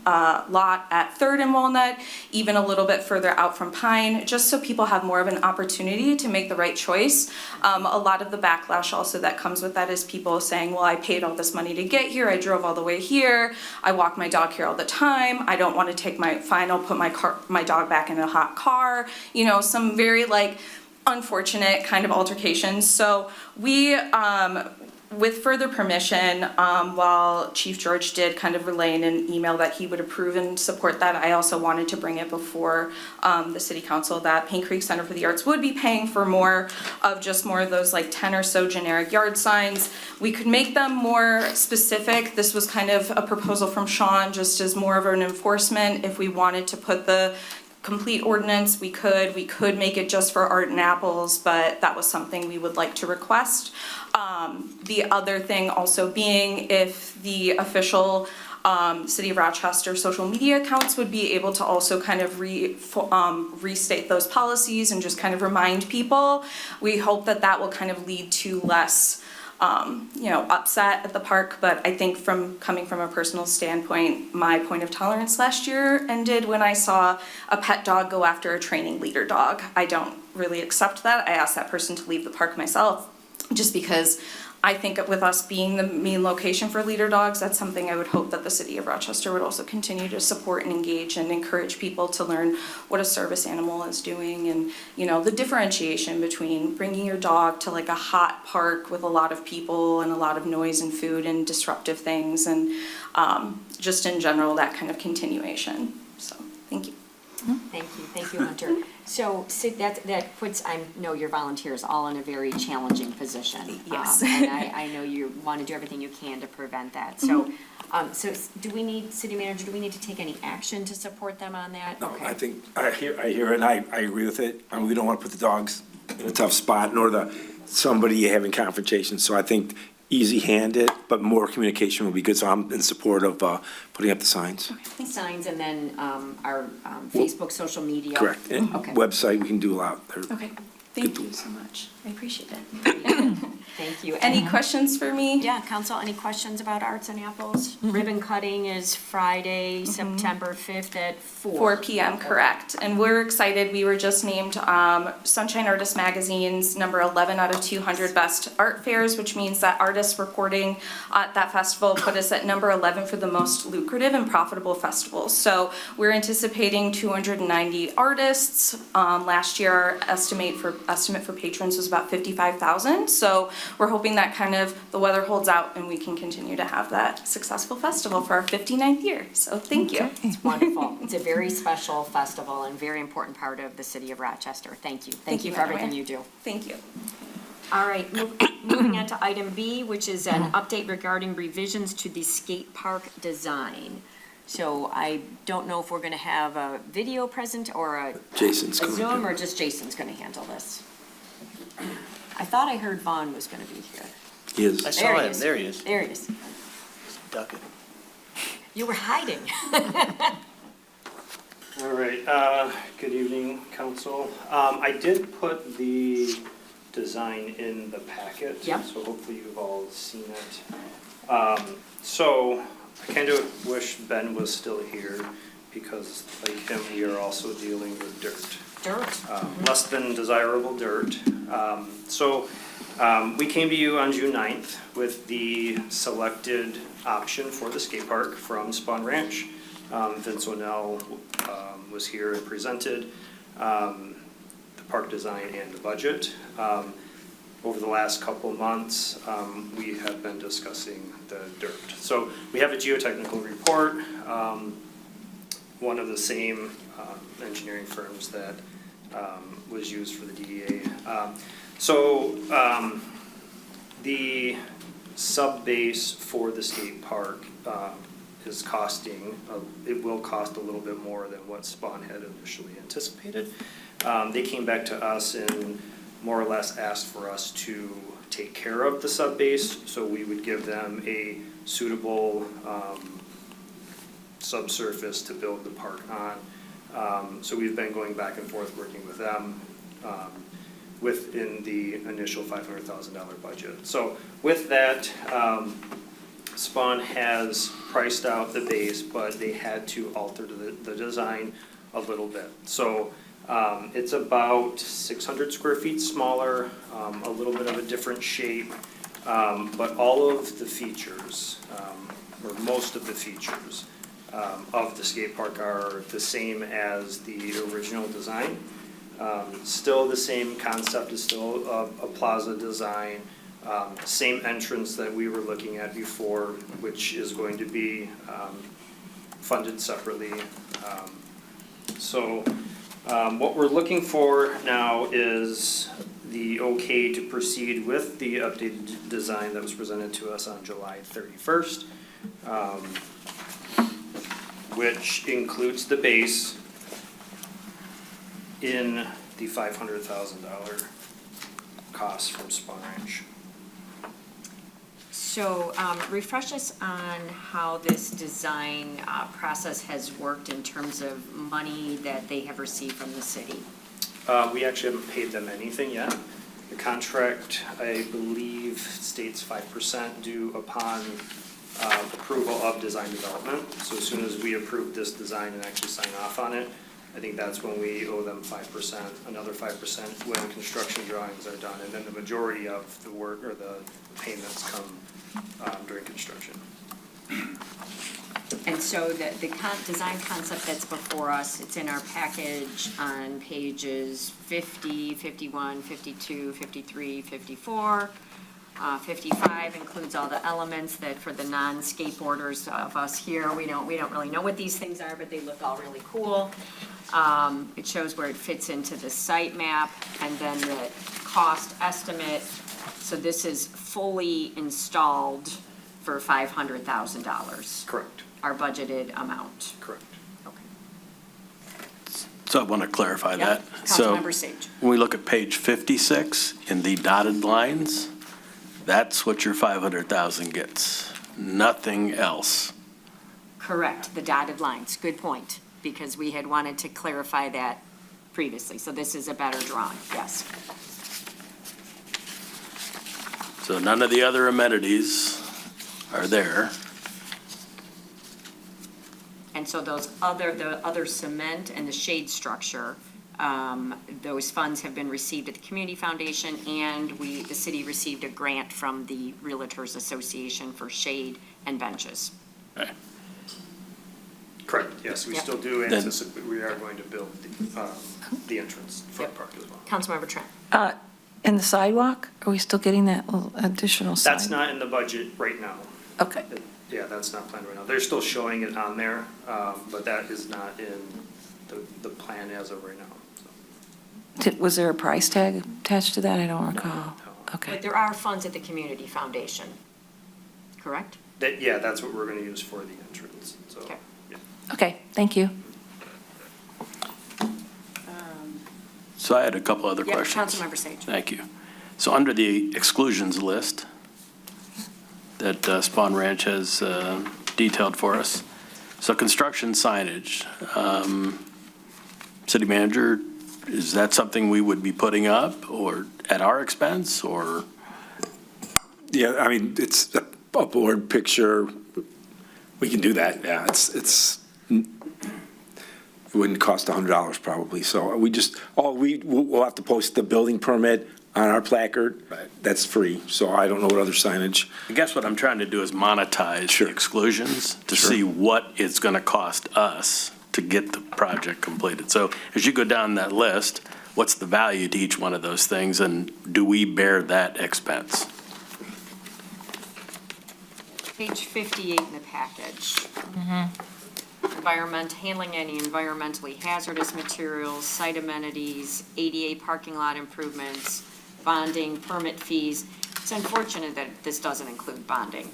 lot at 3rd and Walnut, even a little bit further out from Pine, just so people have more of an opportunity to make the right choice. A lot of the backlash also that comes with that is people saying, well, I paid all this money to get here, I drove all the way here, I walk my dog here all the time, I don't want to take my fine, I'll put my dog back in a hot car, you know, some very like unfortunate kind of altercations. So we, with further permission, while Chief George did kind of relay in an email that he would approve and support that, I also wanted to bring it before the City Council that Paint Creek Center for the Arts would be paying for more of those like 10 or so generic yard signs. We could make them more specific. This was kind of a proposal from Sean, just as more of an enforcement. If we wanted to put the complete ordinance, we could make it just for art and apples, but that was something we would like to request. The other thing also being if the official City of Rochester social media accounts would be able to also kind of restate those policies and just kind of remind people. We hope that that will kind of lead to less upset at the park, but I think coming from a personal standpoint, my point of tolerance last year ended when I saw a pet dog go after a training leader dog. I don't really accept that. I asked that person to leave the park myself, just because I think with us being the main location for leader dogs, that's something I would hope that the City of Rochester would also continue to support and engage and encourage people to learn what a service animal is doing, and the differentiation between bringing your dog to like a hot park with a lot of people and a lot of noise and food and disruptive things, and just in general that kind of continuation. So thank you. Thank you, Hunter. So that puts, I know your volunteers all in a very challenging position. Yes. And I know you want to do everything you can to prevent that. So, so do we need, City Manager, do we need to take any action to support them on that? No, Okay. I think, I hear it, and I agree with it. We don't want to put the dogs in a tough spot, nor somebody having confrontation. So I think easy-handed, but more communication would be good. So I'm in support of putting up the signs. Signs and then our Facebook, social media. Correct. And Okay. website, we can do a lot there. Okay, thank you so much. I appreciate it. Thank you. Any questions for me? Yeah, Council, any questions about Arts and Apples? Ribbon cutting is Friday, September 5th at 4 p.m., correct. And we're excited. We were just named Sunshine Artist Magazine's number 11 out of 200 best art fairs, which means that artists reporting at that festival put us at number 11 for the most lucrative and profitable festivals. So we're anticipating 290 artists. Last year, our estimate for patrons was about 55,000. So we're hoping that kind of the weather holds out and we can continue to have that successful festival for our 59th year. So thank you. It's wonderful. It's a very special festival and very important part of the City of Rochester. Thank you. Thank you for everything you do. Thank you. All right, moving on to item B, which is an update regarding revisions to the skate park design. So I don't know if we're going to have a video present or a Zoom, or just Jason's going to handle this. I thought I heard Vaughn was going to be here. He is. I saw him, there he is. There he is. Ducking. You were hiding. All right, good evening, council. I did put the design in the packet. Yep. So hopefully you've all seen it. So I kind of wish Ben was still here because like him, we are also dealing with dirt. Less than desirable dirt. So we came to you on June 9th with the selected option for the skate park from Spun Ranch. Vince O'Neill was here and presented the park design and the budget. Over the last couple months, we have been discussing the dirt. So we have a geotechnical report, one of the same engineering firms that was used for the DDA. The sub-base for the skate park is costing, it will cost a little bit more than what Spawn had initially anticipated. They came back to us and more or less asked for us to take care of the sub-base, so we would give them a suitable subsurface to build the park on. So we've been going back and forth working with them. within the initial $500,000 budget. So with that, Spawn has priced out the base, but they had to alter the design a little bit. So it's about 600 square feet smaller, a little bit of a different shape, but all of the features, or most of the features of the skate park are the same as the original design. Still the same concept, is still a plaza design. Same entrance that we were looking at before, which is going to be funded separately. So what we're looking for now is the okay to proceed with the updated design that was presented to us on July 31st, which includes the base in the $500,000 cost from Spawn Ranch. So refresh us on how this design process has worked in terms of money that they have received from the city. We actually haven't paid them anything yet. The contract, I believe, states 5% due upon approval of design development. So as soon as we approve this design and actually sign off on it, I think that's when we owe them 5%, another 5% when construction drawings are done, and then the majority of the work or the payments come during construction. And so the design concept that's before us, it's in our package on pages 50, 51, 52, 53, 54. 55 includes all the elements that for the non-skateboarders of us here, we don't really know what these things are, but they look all really cool. It shows where it fits into the site map and then the cost estimate. So this is fully installed for $500,000. Correct. Our budgeted amount. Correct. So I want to clarify that. Councilmember Sage. When we look at page 56 in the dotted lines, that's what your 500,000 gets, nothing else. Correct, the dotted lines. Good point, because we had wanted to clarify that previously. So this is a better drawing, yes. So none of the other amenities are there. And so the other cement and the shade structure, those funds have been received at the Community Foundation, and the city received a grant from the Realtors Association for shade and benches. Okay. Correct, yes, we Yep. still do anticipate we are going to build the entrance for the park as well. Councilmember Trent. And the sidewalk, are we still getting that little additional sidewalk? That's not in the budget right now. Okay. Yeah, that's not planned right now. They're still showing it on there, but that is not in the plan as of right now. Was there a price tag attached to that? I don't recall. Okay. But there are funds at the Community Foundation, correct? Yeah, that's what we're going to use for the entrance, so. Okay. Yeah. Okay, thank you. So I had a couple other Yeah, questions. Councilmember Sage. Thank you. So under the exclusions list that Spawn Ranch has detailed for us, so construction signage, city manager, is that something we would be putting up or at our expense or? Yeah, I mean, it's a board picture. We can do that, yeah. It wouldn't cost $100 probably. So we'll have to post the building permit on our placard. Right. That's free. So I don't know what other signage. I guess what I'm trying to do is monetize the exclusions to see what it's going to cost us to get the project completed. So as you go down that list, what's the value to each one of those things, and do we bear that expense? Page 58 in the package. Handling any environmentally hazardous materials, site amenities, ADA parking lot improvements, bonding, permit fees. It's unfortunate that this doesn't include bonding.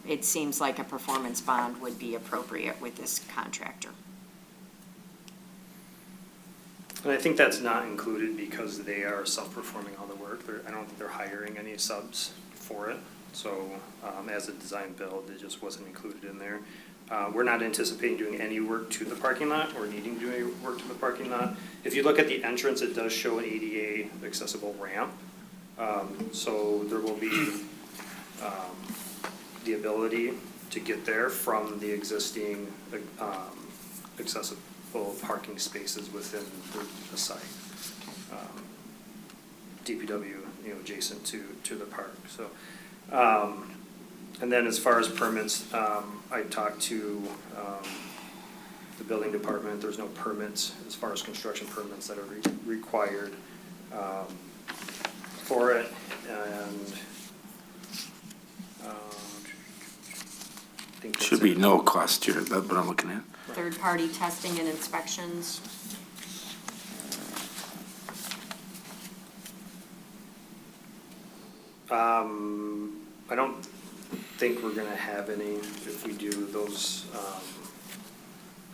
It seems like a performance bond would be appropriate with this contractor. And I think that's not included because they are self-performing all the work. I don't think they're hiring any subs for it. So as a design build, it just wasn't included in there. We're not anticipating doing any work to the parking lot or needing to do any work to the parking lot. If you look at the entrance, it does show an ADA accessible ramp. So there will be the ability to get there from the existing accessible parking spaces within the site. DPW, adjacent to the park, so. And then as far as permits, I talked to the building department. There's no permits as far as construction permits that are required for it. And I think that's Should be it. no cost here, that's what I'm looking at. Third-party testing and inspections. I don't think we're gonna have any if we do those,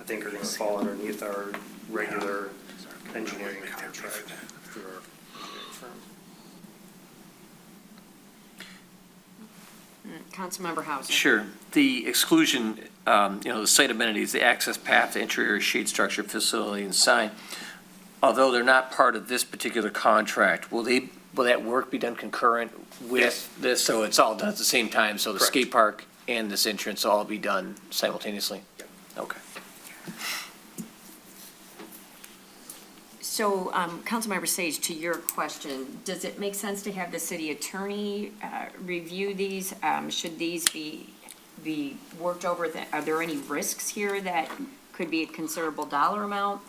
I think are gonna fall underneath our regular engineering contract through our engineering firm. Councilmember Hauser. Sure. The exclusion, the site amenities, the access path, the interior shade structure, facility, and sign, although they're not part of this particular contract, will that work be done concurrent with this? So it's all done at the same time, so the Correct. skate park and this entrance will all be done simultaneously? Yep. Okay. So, Councilmember Sage, to your question, does it make sense to have the city attorney review these? Should these be worked over? Are there any risks here that could be a considerable dollar amount?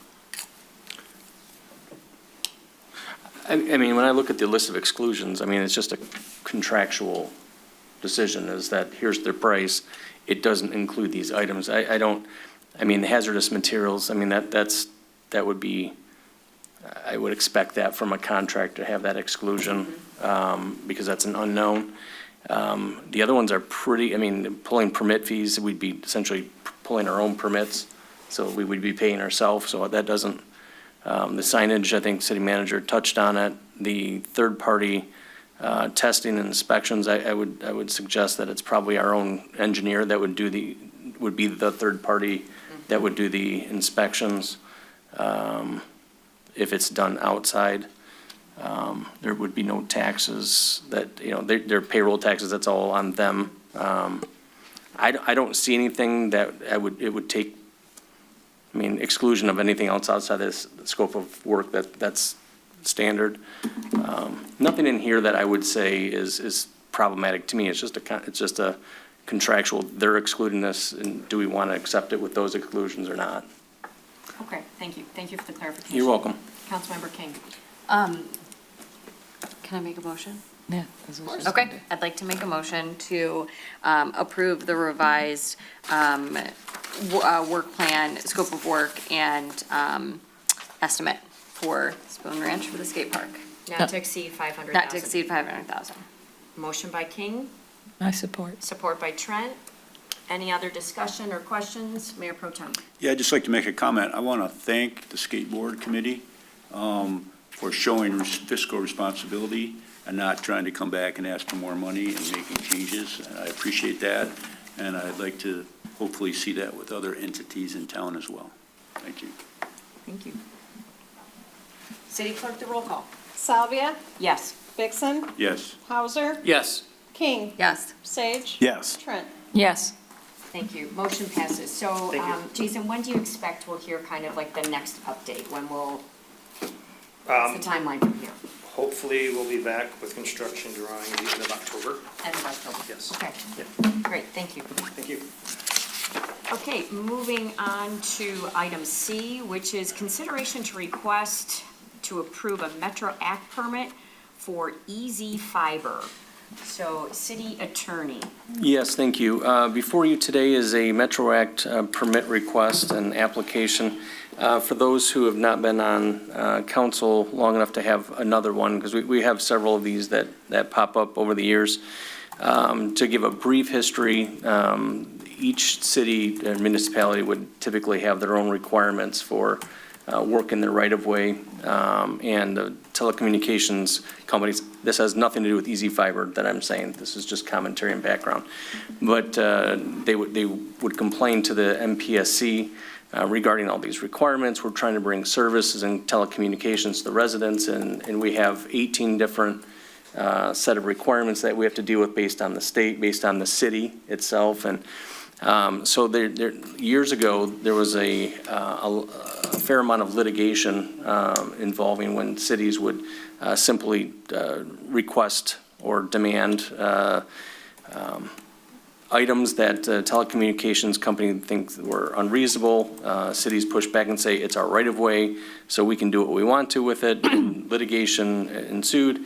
I mean, when I look at the list of exclusions, I mean, it's just a contractual decision, is that here's their price. It doesn't include these items. I mean, hazardous materials, I mean, that would be, I would expect that from a contract to have that exclusion, because that's an unknown. The other ones are pretty, I mean, pulling permit fees, we'd be essentially pulling our own permits, so we would be paying ourselves, so that doesn't. The signage, I think city manager touched on it. The third-party testing and inspections, I would suggest that it's probably our own engineer that would be the third party that would do the inspections. If it's done outside, there would be no taxes that, their payroll taxes, that's all on them. I don't see anything that it would take, I mean, exclusion of anything else outside this scope of work that's standard. Nothing in here that I would say is problematic to me. It's just a contractual, they're excluding this, and do we want to accept it with those exclusions or not? Okay, thank you. Thank you for the clarification. You're welcome. Councilmember King. Can I make a motion? Yeah. Okay, I'd like to make a motion to approve the revised work plan, scope of work, and estimate for Spoon Ranch for the skate park. Not to exceed 500,000. Not to exceed 500,000. Motion by King, I support. support by Trent. Any other discussion or questions? Mayor Pro Tem. Yeah, I'd just like to make a comment. I want to thank the skateboard committee for showing fiscal responsibility and not trying to come back and ask for more money and making changes. I appreciate that, and I'd like to hopefully see that with other entities in town as well. Thank you. Thank you. City Clerk, the roll call. Salvia, Yes. Vixen, Yes. Hauser, Yes. King, Yes. Sage, Yes. Trent. Yes. Thank you. Motion passes. So, Thank you. Jason, when do you expect we'll hear kind of like the next update? When will, Um, what's the timeline from here? Hopefully, we'll be back with construction drawing at the end of October. End of October? Yes. Okay. Yep. Great, thank you. Thank you. Okay, moving on to item C, which is consideration to request to approve a Metro Act permit for EZ Fiber. So, City Attorney. Yes, thank you. Before you today is a Metro Act permit request and application. For those who have not been on council long enough to have another one, because we have several of these that pop up over the years. To give a brief history, each city and municipality would typically have their own requirements for work in their right-of-way, and the telecommunications companies. This has nothing to do with Easy Fiber that I'm saying. This is just commentary and background. But they would complain to the MPSC regarding all these requirements. We're trying to bring services and telecommunications to the residents, and we have 18 different set of requirements that we have to deal with based on the state, based on the city itself. And so years ago, there was a fair amount of litigation involving when cities would simply request or demand items that telecommunications company think were unreasonable. Cities push back and say it's our right of way, so we can do what we want to with it. And litigation ensued.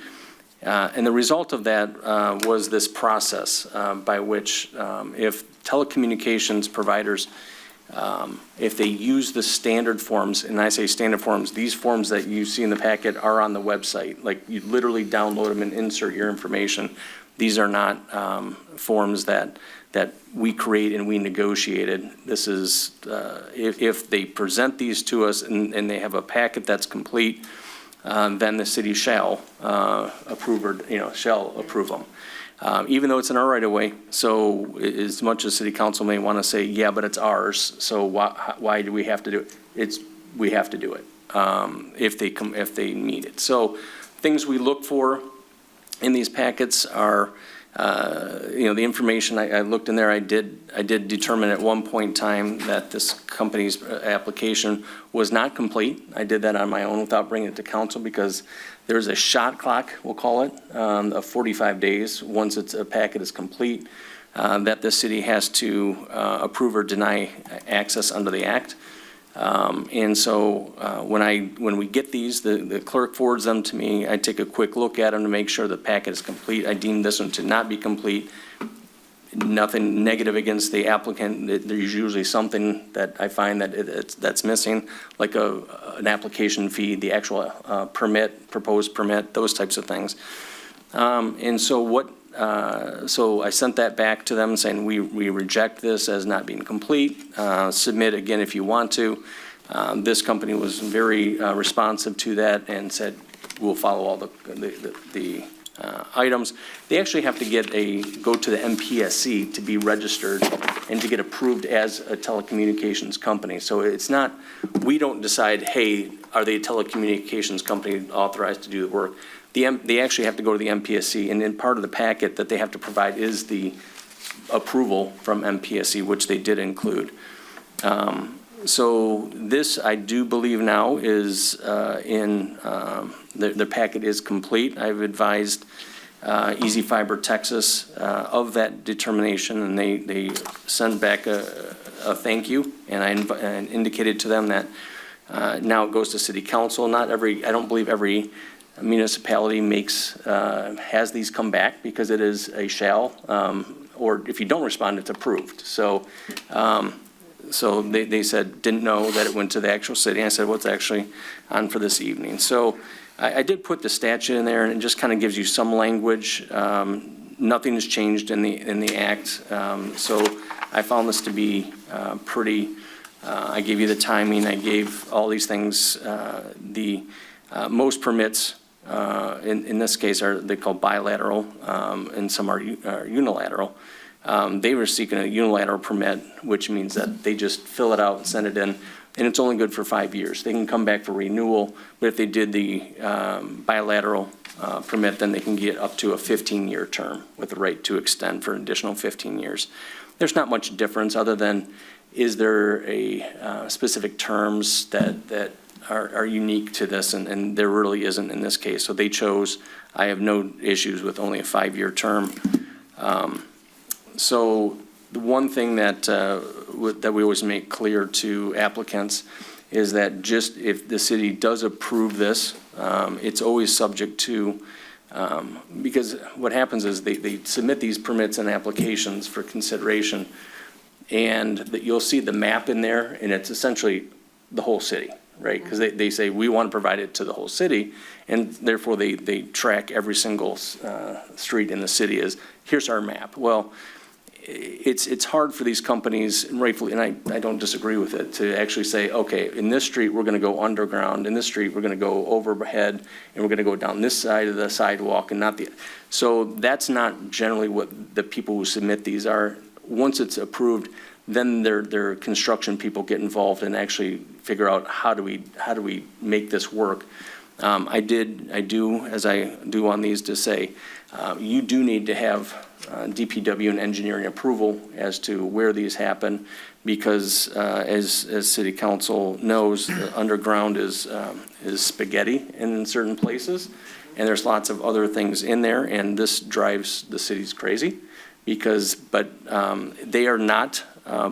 And the result of that was this process by which if telecommunications providers, if they use the standard forms, and I say standard forms, these forms that you see in the packet are on the website. Like you literally download them and insert your information. These are not forms that we create and we negotiated. This is, if they present these to us and they have a packet that's complete, then the city shall approve or, shall approve them. Even though it's in our right of way. So as much as city council may want to say, yeah, but it's ours, so why do we have to do it? We have to do it if they need it. So things we look for in these packets are, the information I looked in there. I did determine at one point in time that this company's application was not complete. I did that on my own without bringing it to council because there's a shot clock, we'll call it, of 45 days once a packet is complete, that the city has to approve or deny access under the act. And so when we get these, the clerk forwards them to me. I take a quick look at them to make sure the packet is complete. I deem this one to not be complete. Nothing negative against the applicant. There's usually something that I find that's missing, like an application fee, the actual proposed permit, those types of things. And so so I sent that back to them saying we reject this as not being complete. Submit again if you want to. This company was very responsive to that and said we'll follow all the items. They actually have to go to the MPSC to be registered and to get approved as a telecommunications company. So it's not, we don't decide, hey, are they a telecommunications company authorized to do the work? They actually have to go to the MPSC, and then part of the packet that they have to provide is the approval from MPSC, which they did include. So this, I do believe now, is the packet is complete. I've advised Easy Fiber Texas of that determination, and they sent back a thank you, and I indicated to them that now it goes to City Council. I don't believe every municipality has these come back because it is a shall, or if you don't respond, it's approved. So they said, didn't know that it went to the actual city. I said, what's actually on for this evening? So I did put the statute in there, and it just kind of gives you some language. Nothing has changed in the act. So I found this to be pretty, I gave you the timing, I gave all these things. Most permits in this case they called bilateral, and some are unilateral. They were seeking a unilateral permit, which means that they just fill it out and send it in, and it's only good for 5 years. They can come back for renewal, but if they did the bilateral permit, then they can get up to a 15-year term with the right to extend for an additional 15 years. There's not much difference other than, is there a specific terms that are unique to this, and there really isn't in this case. So they chose, I have no issues with only a 5-year term. So the one thing that we always make clear to applicants is that just if the city does approve this, it's always subject to, because what happens is they submit these permits and applications for consideration, and that you'll see the map in there, and it's essentially the whole city, right? Because they say we want to provide it to the whole city, and therefore they track every single street in the city as, here's our map. Well, it's hard for these companies, and rightfully, and I don't disagree with it, to actually say, okay, in this street, we're gonna go underground, in this street, we're gonna go overhead, and we're gonna go down this side of the sidewalk and not the, so that's not generally what the people who submit these are. Once it's approved, then their construction people get involved and actually figure out how do we make this work. I do, as I do on these, to say, you do need to have DPW and engineering approval as to where these happen, because as City Council knows, the underground is spaghetti in certain places, and there's lots of other things in there, and this drives the cities crazy, but they are not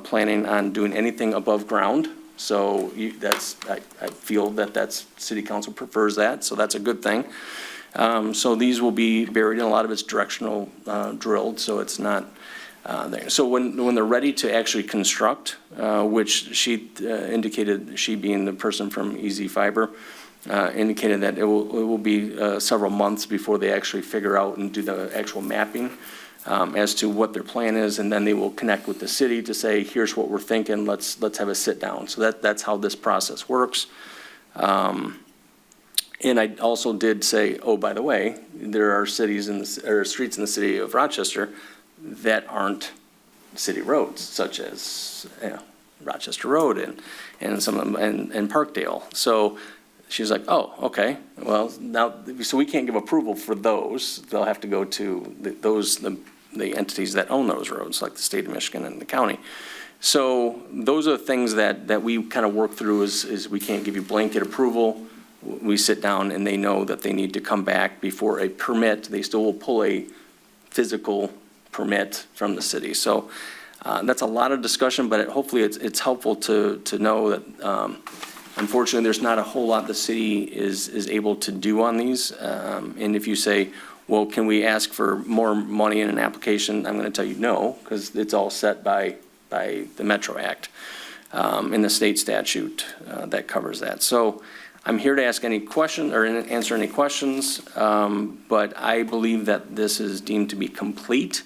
planning on doing anything above ground. So I feel that's, City Council prefers that, so that's a good thing. So these will be buried, and a lot of it's directional drilled, so it's not there. So when they're ready to actually construct, which she indicated, she being the person from Easy Fiber, indicated that it will be several months before they actually figure out and do the actual mapping as to what their plan is, and then they will connect with the city to say, here's what we're thinking, let's have a sit down. So that's how this process works. And I also did say, oh, by the way, there are streets in the city of Rochester that aren't city roads, such as Rochester Road and some of them, and Parkdale. So she was like, oh, okay, well, now, so we can't give approval for those. They'll have to go to the entities that own those roads, like the state of Michigan and the county. So those are the things that we kind of work through is we can't give you blanket approval. We sit down and they know that they need to come back before a permit. They still will pull a physical permit from the city. So that's a lot of discussion, but hopefully it's helpful to know that unfortunately there's not a whole lot the city is able to do on these. And if you say, well, can we ask for more money in an application? I'm going to tell you no, because it's all set by the Metro Act in the state statute that covers that. So I'm here to ask any questions or answer any questions, but I believe that this is deemed to be complete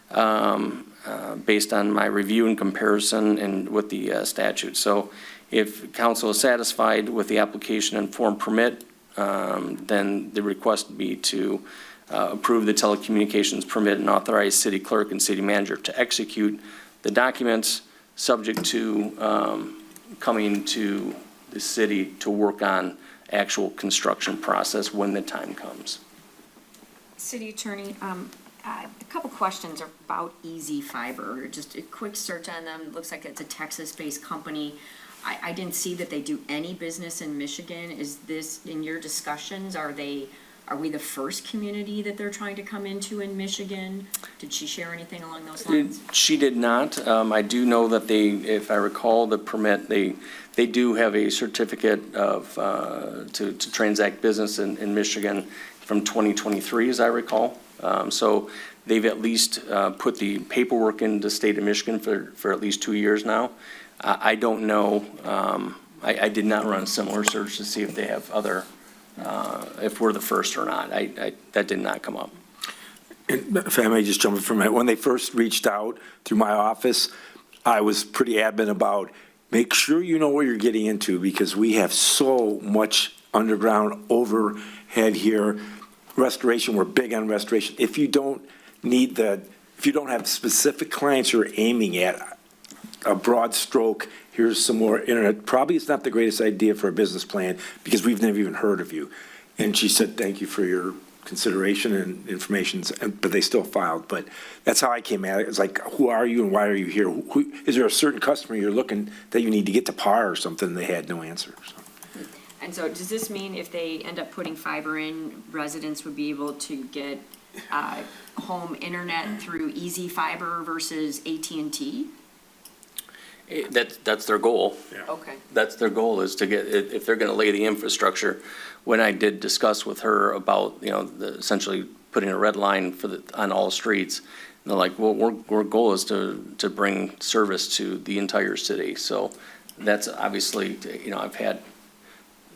based on my review and comparison and with the statute. So if council is satisfied with the application and form permit, then the request would be to approve the telecommunications permit and authorize city clerk and city manager to execute the documents, subject to coming to the city to work on actual construction process when the time comes. City Attorney, a couple questions about Easy Fiber. Just a quick search on them. It looks like it's a Texas-based company. I didn't see that they do any business in Michigan. Is this, in your discussions, are we the first community that they're trying to come into in Michigan? Did she share anything along those lines? She did not. I do know that they, if I recall the permit, they do have a certificate of, to transact business in Michigan from 2023, as I recall. So they've at least put the paperwork in the state of Michigan for at least 2 years now. I don't know. I did not run a similar search to see if they have other, if we're the first or not. That did not come up. And if I may just jump in for a minute, when they first reached out through my office, I was pretty adamant about make sure you know what you're getting into, because we have so much underground overhead here. Restoration, we're big on restoration. If you don't have specific clients you're aiming at, a broad stroke, here's some more internet, probably it's not the greatest idea for a business plan, because we've never even heard of you. And she said, thank you for your consideration and information, but they still filed. But that's how I came at it. It's like, who are you and why are you here? Is there a certain customer you're looking that you need to get to par or something? They had no answer. So. And so does this mean if they end up putting fiber in, residents would be able to get home internet through Easy Fiber versus AT&T? That's their goal. Yeah. Okay. That's their goal, is to get, if they're going to lay the infrastructure. When I did discuss with her about, essentially putting a red line on all streets, and they're like, well, our goal is to bring service to the entire city. So that's obviously, I've had,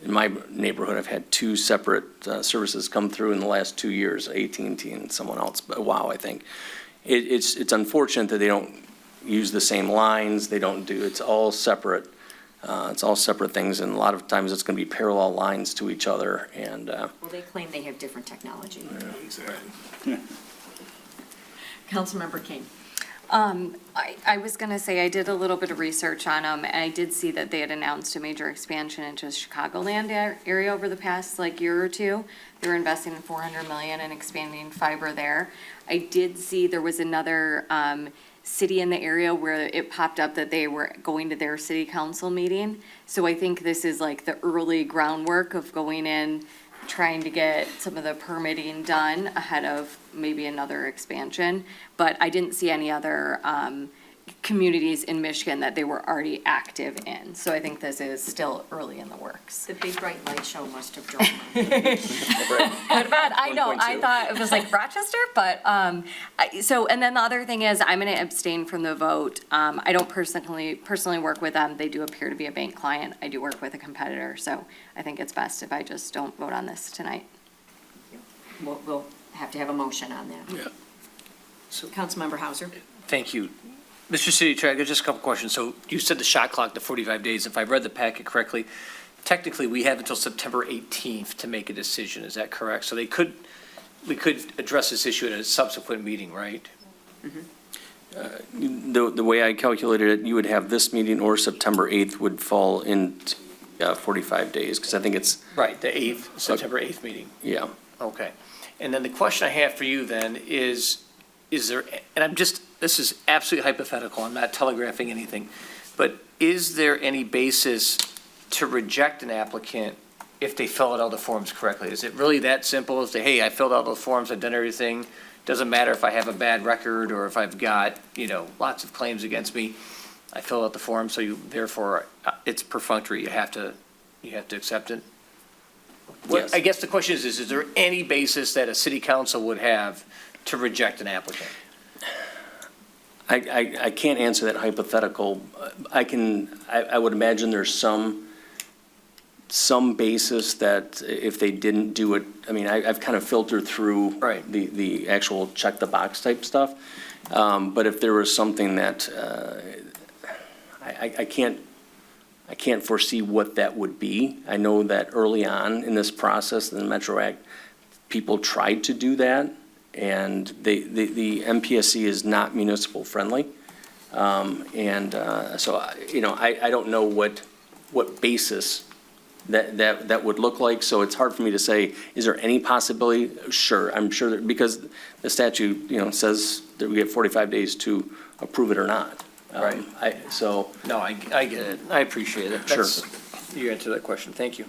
in my neighborhood, I've had 2 separate services come through in the last 2 years, AT&T and someone else, but WOW, I think. it's unfortunate that they don't use the same lines, they don't do, it's all separate things, and a lot of times it's going to be parallel lines to each other, and. Well, they claim they have different technology. Exactly. Councilmember King. I was gonna say, I did a little bit of research on them, and I did see that they had announced a major expansion into the Chicagoland area over the past, year or two. They were investing in $400 million and expanding fiber there. I did see there was another, city in the area where it popped up that they were going to their city council meeting. So I think this is the early groundwork of going in, trying to get some of the permitting done ahead of maybe another expansion. But I didn't see any other communities in Michigan that they were already active in. So I think this is still early in the works. The big bright light show must have drawn them. I know, I thought it was Rochester, but, and then the other thing is, I'm gonna abstain from the vote. I don't personally work with them. They do appear to be a bank client. I do work with a competitor, so I think it's best if I just don't vote on this tonight. We'll have to have a motion on that. Yeah. Councilmember Hauser. Thank you. Mr. City Attorney, I got just a couple questions. So you said the shot clock to 45 days. If I read the packet correctly, technically we have until September 18th to make a decision. Is that correct? So we could address this issue at a subsequent meeting, right? The way I calculated it, you would have this meeting or September 8th would fall in 45 days, because I think it's. Right, the 8th, September 8th meeting. Yeah. Okay. And then the question I have for you then is there, and this is absolutely hypothetical, I'm not telegraphing anything, but is there any basis to reject an applicant if they fill out all the forms correctly? Is it really that simple as to, hey, I filled out the forms, I've done everything, doesn't matter if I have a bad record or if I've got, lots of claims against me, I fill out the form, so therefore, it's perfunctory, you have to accept it? Yes. I guess the question is there any basis that a city council would have to reject an applicant? I can't answer that hypothetical. I would imagine there's some basis that if they didn't do it, I've kind of filtered through the actual check the box type stuff. But if there was something that, I can't foresee what that would be. I know that early on in this process, in the Metro Act, people tried to do that, and the MPSC is not municipal friendly. So, I don't know what basis that would look like, so it's hard for me to say, is there any possibility? Sure, I'm sure, that because the statute, says that we get 45 days to approve it or not. Right. No, I get it. I appreciate it. Sure. You answered that question. Thank you.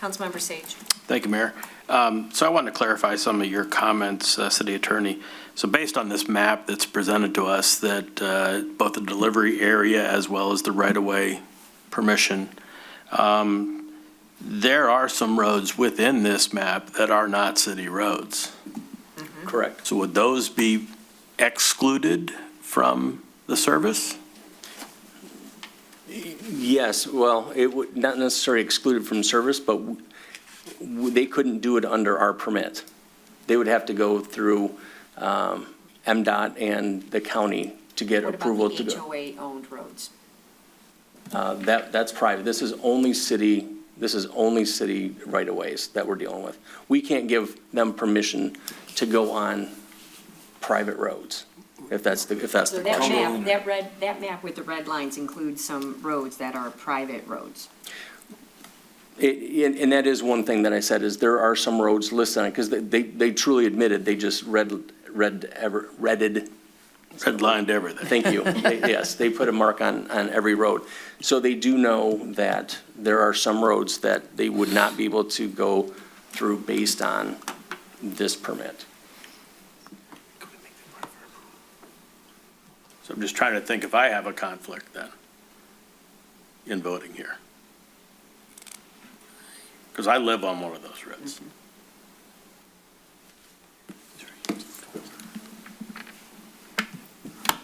Councilmember Sage. Thank you, Mayor. So I wanted to clarify some of your comments, City Attorney. So based on this map that's presented to us, that both the delivery area as well as the right-of-way permission, there are some roads within this map that are not city roads. Correct. So would those be excluded from the service? Yes, well, it would not necessarily excluded from service, but they couldn't do it under our permit. They would have to go through MDOT and the county to get approval to go. What about the HOA-owned roads? That's private. This is only city right-of-ways that we're dealing with. We can't give them permission to go on private roads, if that's the So that question. that map with the red lines includes some roads that are private roads. And that is one thing that I said, is there are some roads listed on it, because they truly admitted, they just redlined everything. Thank you. Yes, they put a mark on every road. So they do know that there are some roads that they would not be able to go through based on this permit. So I'm just trying to think if I have a conflict then in voting here. Because I live on one of those roads.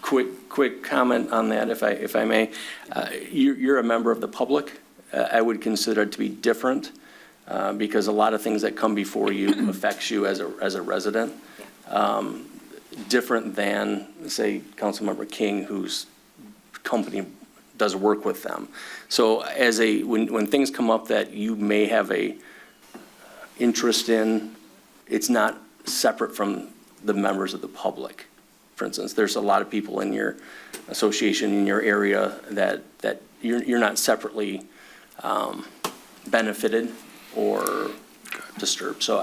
Quick comment on that, if I may. You're a member of the public. I would consider it to be different because a lot of things that come before you affects you as a resident. different than, say, Councilmember King, whose company does work with them. So when things come up that you may have a interest in, it's not separate from the members of the public. For instance, there's a lot of people in your association, in your area, that you're not separately benefited or disturbed. So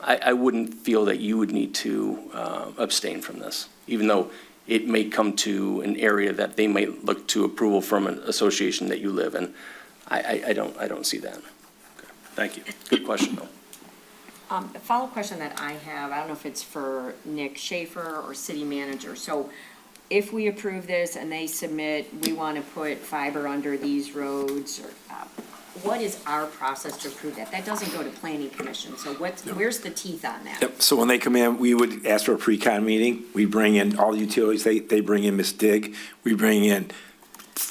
I wouldn't feel that you would need to abstain from this, even though it may come to an area that they might look to approval from an association that you live in. I don't see that. Okay. Thank you. Good question, though. A follow-up question that I have, I don't know if it's for Nick Schaefer or city manager. So if we approve this and they submit, we want to put fiber under these roads, or what is our process to approve that? That doesn't go to planning commission. So where's the teeth on that? Yep, so when they come in, we would ask for a pre-con meeting. We bring in all the utilities, they bring in Miss Dig. We bring in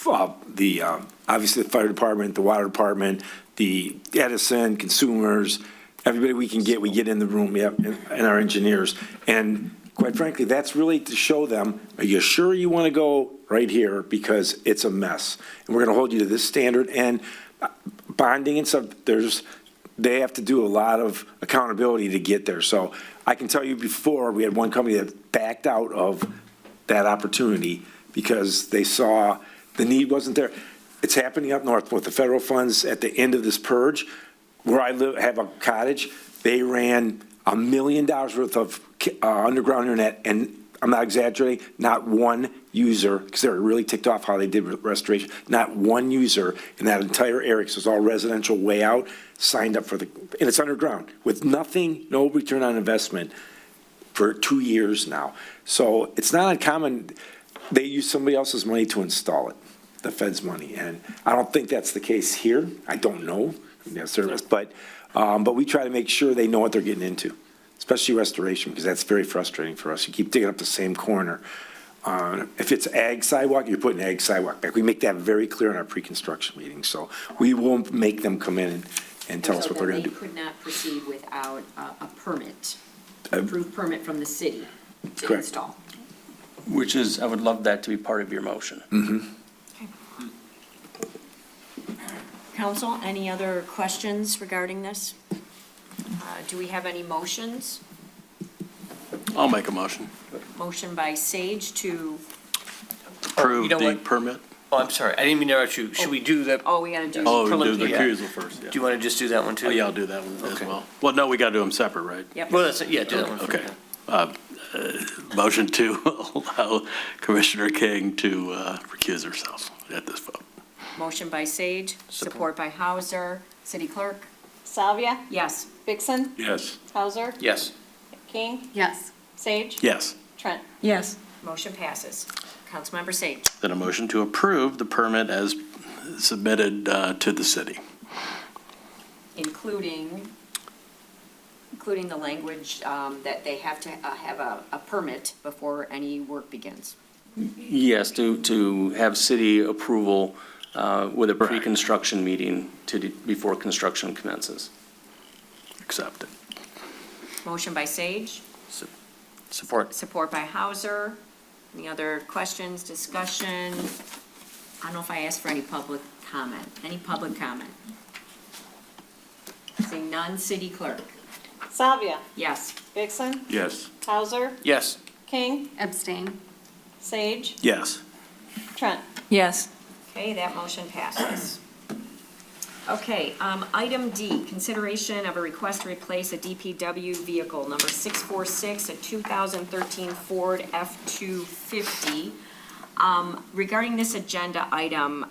obviously the fire department, the water department, the Edison, consumers, everybody we can get, we get in the room, and our engineers. And quite frankly, that's really to show them, are you sure you want to go right here? Because it's a mess. And we're going to hold you to this standard. And bonding and stuff, they have to do a lot of accountability to get there. So I can tell you before, we had one company that backed out of that opportunity because they saw the need wasn't there. It's happening up north with the federal funds at the end of this purge. Where I live, have a cottage, they ran $1 million worth of underground internet, and I'm not exaggerating, not one user, because they were really ticked off how they did restoration, not one user in that entire area, because it was all residential way out, signed up for and it's underground, with nothing, no return on investment for 2 years now. So it's not uncommon, they use somebody else's money to install it, the Fed's money, and I don't think that's the case here. I don't know. Service, but we try to make sure they know what they're getting into, especially restoration, because that's very frustrating for us. You keep digging up the same corner. If it's ag sidewalk, you're putting ag sidewalk back. We make that very clear in our pre-construction meetings, so we won't make them come in and tell us what they're going to do. So they could not proceed without a permit, approved permit from the city to install. Which is, I would love that to be part of your motion. Mm-hmm. Council, any other questions regarding this? Do we have any motions? I'll make a motion. Motion by Sage to, Approve the permit. Oh, I'm sorry, I didn't mean to interrupt you. Should we do the? we gotta do. Oh, we do the recusal first, yeah. Do you want to just do that one too? Oh, yeah, I'll do that one as Okay. well. Well, no, we got to do them separate, right? Yep. Well, that's, yeah, do that one. Okay. Motion to allow Commissioner King to recuse herself at this vote. Motion by Sage, support by Hauser. City Clerk? Salvia, Yes. Vixen, Yes. Hauser, Yes. King, Yes. Sage, Yes. Trent. Yes. Motion passes. Councilmember Sage. Then a motion to approve the permit as submitted to the city. Including the language that they have to have a permit before any work begins. Yes, to have city approval with a pre-construction meeting before construction commences. Accepted. Motion by Sage, Support. support by Hauser. Any other questions, discussion? I don't know if I asked for any public comment. Any public comment? Seeing none, City Clerk. Salvia, Yes. Vixen, Yes. Hauser, Yes. King, Abstain. Sage, Yes. Trent. Yes. Okay, that motion passes. Okay, item D, consideration of a request to replace a DPW vehicle, number 646, a 2013 Ford F-250. Regarding this agenda item,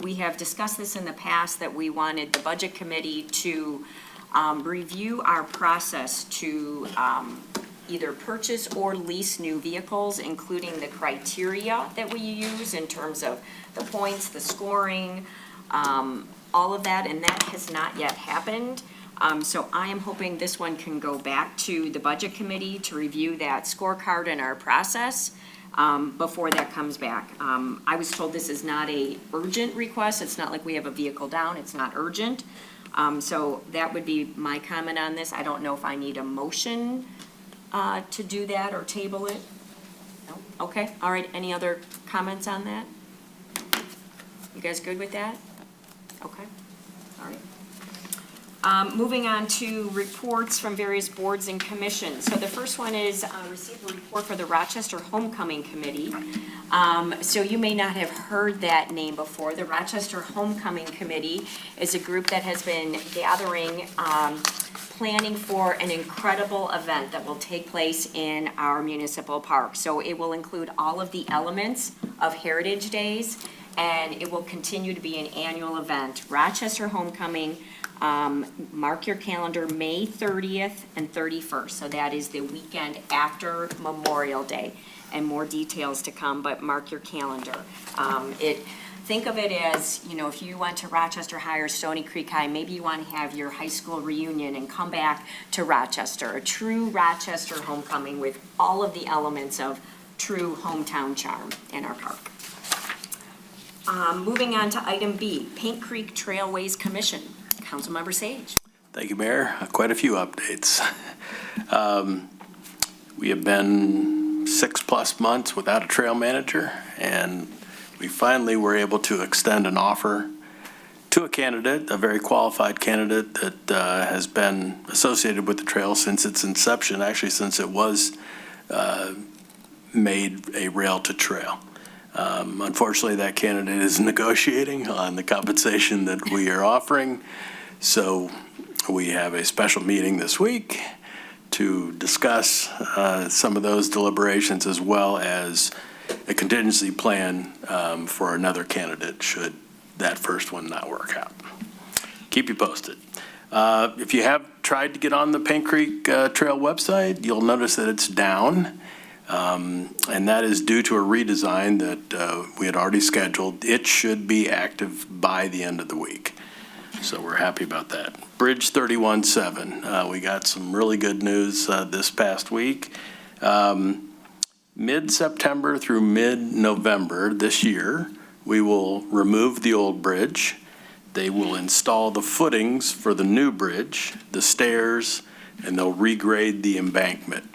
we have discussed this in the past, that we wanted the Budget Committee to review our process to either purchase or lease new vehicles, including the criteria that we use in terms of the points, the scoring, all of that, and that has not yet happened. So I am hoping this one can go back to the Budget Committee to review that scorecard and our process before that comes back. I was told this is not a urgent request. It's not like we have a vehicle down. It's not urgent. So that would be my comment on this. I don't know if I need a motion to do that or table it? No? Okay, all right, any other comments on that? You guys good with that? Okay, all right. Moving on to reports from various boards and commissions. So the first one is receive a report for the Rochester Homecoming Committee. So you may not have heard that name before. The Rochester Homecoming Committee is a group that has been gathering, planning for an incredible event that will take place in our municipal park. So it will include all of the elements of Heritage Days, and it will continue to be an annual event. Rochester Homecoming, mark your calendar, May 30th and 31st. So that is the weekend after Memorial Day. And more details to come, but mark your calendar. Think of it as, you know, if you went to Rochester High or Stony Creek High, maybe you want to have your high school reunion and come back to Rochester. A true Rochester homecoming with all of the elements of true hometown charm in our park. Moving on to item B, Paint Creek Trailways Commission. Councilmember Sage. Thank you, Mayor. Quite a few updates. We have been 6+ months without a trail manager, and we finally were able to extend an offer to a candidate, a very qualified candidate that has been associated with the trail since its inception, actually since it was made a rail to trail. Unfortunately, that candidate is negotiating on the compensation that we are offering, so we have a special meeting this week to discuss some of those deliberations, as well as a contingency plan for another candidate should that first one not work out. Keep you posted. If you have tried to get on the Paint Creek Trail website, you'll notice that it's down. And that is due to a redesign that we had already scheduled. It should be active by the end of the week. So we're happy about that. Bridge 31-7, we got some really good news this past week. Mid-September through mid-November this year, we will remove the old bridge. They will install the footings for the new bridge, the stairs, and they'll regrade the embankment.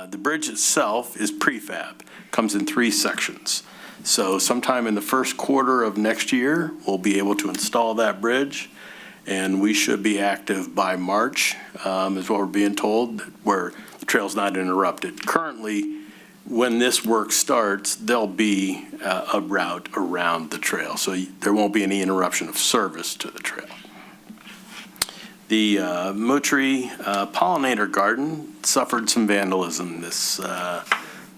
The bridge itself is prefab, comes in 3 sections. So sometime in the first quarter of next year, we'll be able to install that bridge, and we should be active by March, is what we're being told, where the trail's not interrupted. Currently, when this work starts, there'll be a route around the trail, so there won't be any interruption of service to the trail. The Mootry pollinator garden suffered some vandalism this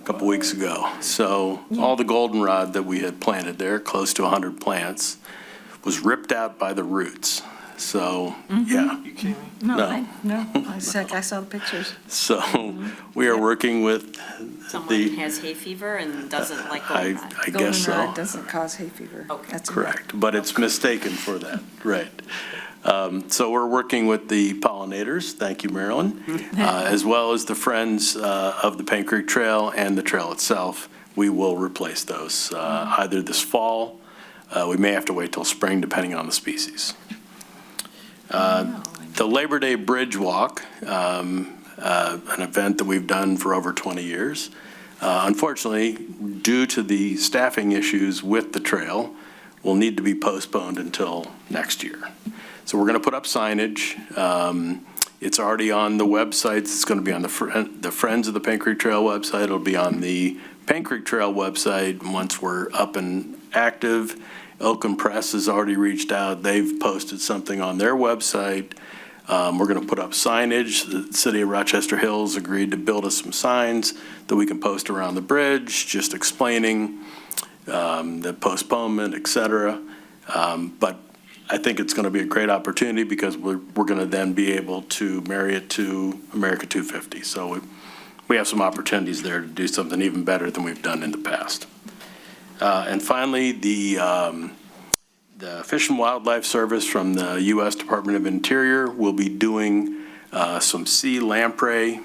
couple weeks ago. So all the goldenrod that we had planted there, close to 100 plants, was ripped out by the roots. So, yeah. You kidding me? No. I saw the pictures. So we are working with Someone has hay fever and doesn't like goldenrod. I guess so. Goldenrod doesn't cause hay fever. Okay. That's Correct, but it's mistaken for that, right. So we're working with the pollinators, thank you, Marilyn, as well as the Friends of the Paint Creek Trail and the trail itself. We will replace those either this fall. We may have to wait till spring, depending on the species. The Labor Day Bridge Walk, an event that we've done for over 20 years. Unfortunately, due to the staffing issues with the trail, will need to be postponed until next year. So we're going to put up signage. It's already on the websites. It's going to be on the Friends of the Paint Creek Trail website. It'll be on the Paint Creek Trail website once we're up and active. Oaken Press has already reached out. They've posted something on their website. We're going to put up signage. The City of Rochester Hills agreed to build us some signs that we can post around the bridge, just explaining the postponement, et cetera. But I think it's going to be a great opportunity because we're going to then be able to marry it to America 250. So we have some opportunities there to do something even better than we've done in the past. And finally, the Fish and Wildlife Service from the U.S. Department of Interior will be doing some sea lamprey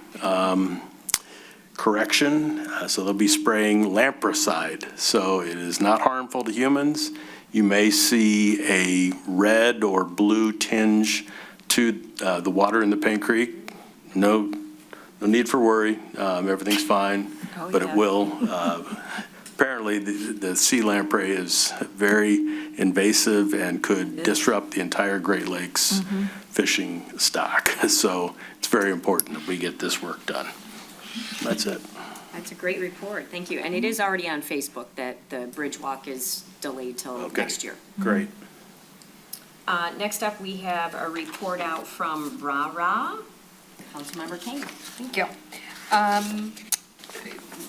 correction. So they'll be spraying lampricide. So it is not harmful to humans. You may see a red or blue tinge to the water in the Paint Creek. No No need for worry. Everything's fine, Oh, but it yeah. will. Apparently, the sea lamprey is very invasive and could disrupt the entire Great Lakes fishing stock. So it's very important that we get this work done. That's it. That's a great report, thank you. And it is already on Facebook that the bridge walk is delayed till next year. Great. Next up, we have a report out from RARA. Councilmember King. Thank you.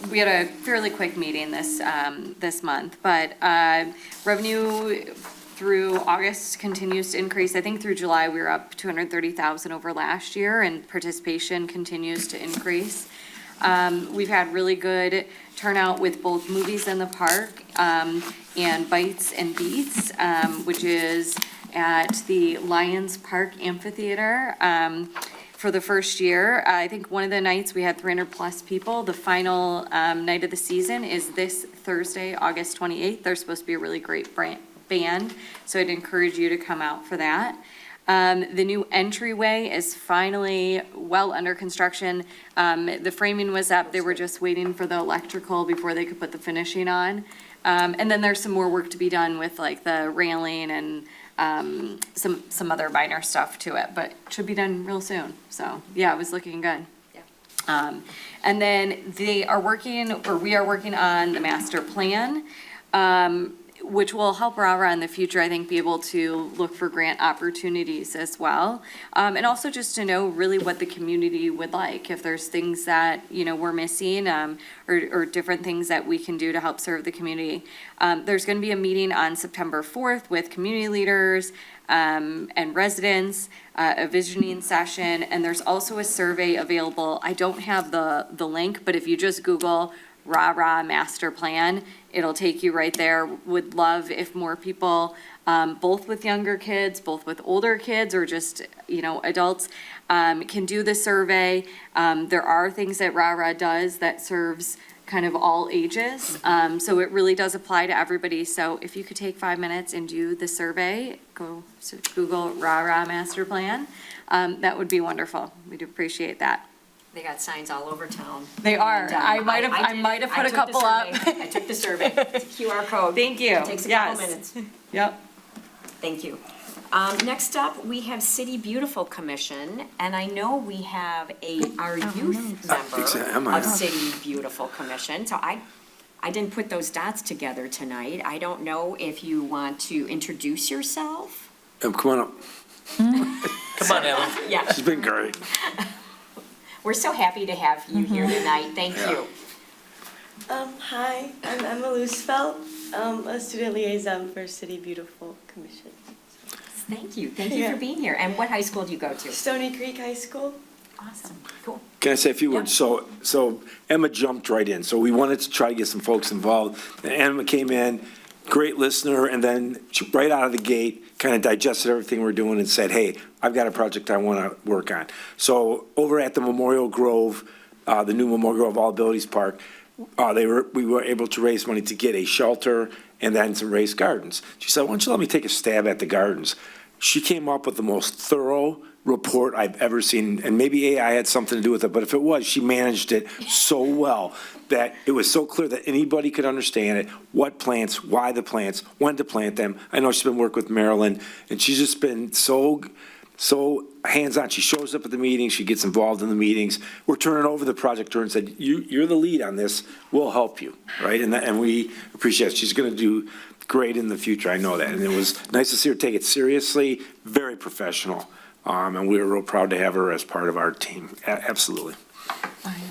We had a fairly quick meeting this month, but revenue through August continues to increase. I think through July, we were up 230,000 over last year, and participation continues to increase. We've had really good turnout with both movies in the park and Bites and Beats, which is at the Lions Park Amphitheater. For the first year, I think one of the nights we had 300-plus people. The final night of the season is this Thursday, August 28th. There's supposed to be a really great band, so I'd encourage you to come out for that. The new entryway is finally well under construction. The framing was up. They were just waiting for the electrical before they could put the finishing on. And then there's some more work to be done with like the railing and some other minor stuff to it, but should be done real soon. So yeah, it was looking good. And then we are working on the master plan, which will help RARA in the future, I think, be able to look for grant opportunities as well. And also just to know really what the community would like, if there's things that, we're missing, or different things that we can do to help serve the community. There's gonna be a meeting on September 4th with community leaders, and residents, a visioning session, and there's also a survey available. I don't have the link, but if you just Google RARA Master Plan, it'll take you right there. Would love if more people, both with younger kids, both with older kids, or just, adults, can do the survey. There are things that RARA does that serves kind of all ages. So it really does apply to everybody. So if you could take 5 minutes and do the survey, go to Google RARA Master Plan, that would be wonderful. We'd appreciate that. They got signs all over town. They are. And, I might have put a couple up. I took the survey. It's a QR code. Thank you. It takes a couple minutes. Yep. Thank you. Next up, we have City Beautiful Commission, and I know we have our youth member of City Beautiful Commission. So I didn't put those dots together tonight. I don't know if you want to introduce yourself. Come on up. Come on, Ellen. Yeah. She's been great. We're so happy to have you here tonight. Thank you. Hi, I'm Emma Loosefelt, a student liaison for City Beautiful Commission. Thank you. Thank you for being here. And what high school do you go to? Stony Creek High School. Awesome. Cool. Can I say a few words? So Emma jumped right in. So we wanted to try to get some folks involved. And Emma came in, great listener, and then right out of the gate, kind of digested everything we're doing and said, hey, I've got a project I want to work on. So over at the Memorial Grove, the new Memorial Grove All Abilities Park, we were able to raise money to get a shelter and then some raised gardens. She said, why don't you let me take a stab at the gardens? She came up with the most thorough report I've ever seen, and maybe AI had something to do with it, but if it was, she managed it so well that it was so clear that anybody could understand it, what plants, why the plants, when to plant them. I know she's been working with Marilyn, and she's just been so hands-on. She shows up at the meetings, she gets involved in the meetings. We're turning over the project to her and said, you're the lead on this, we'll help you, right? And we appreciate it. She's gonna do great in the future, I know that. And it was nice to see her take it seriously, very professional. And we were real proud to have her as part of our team, absolutely.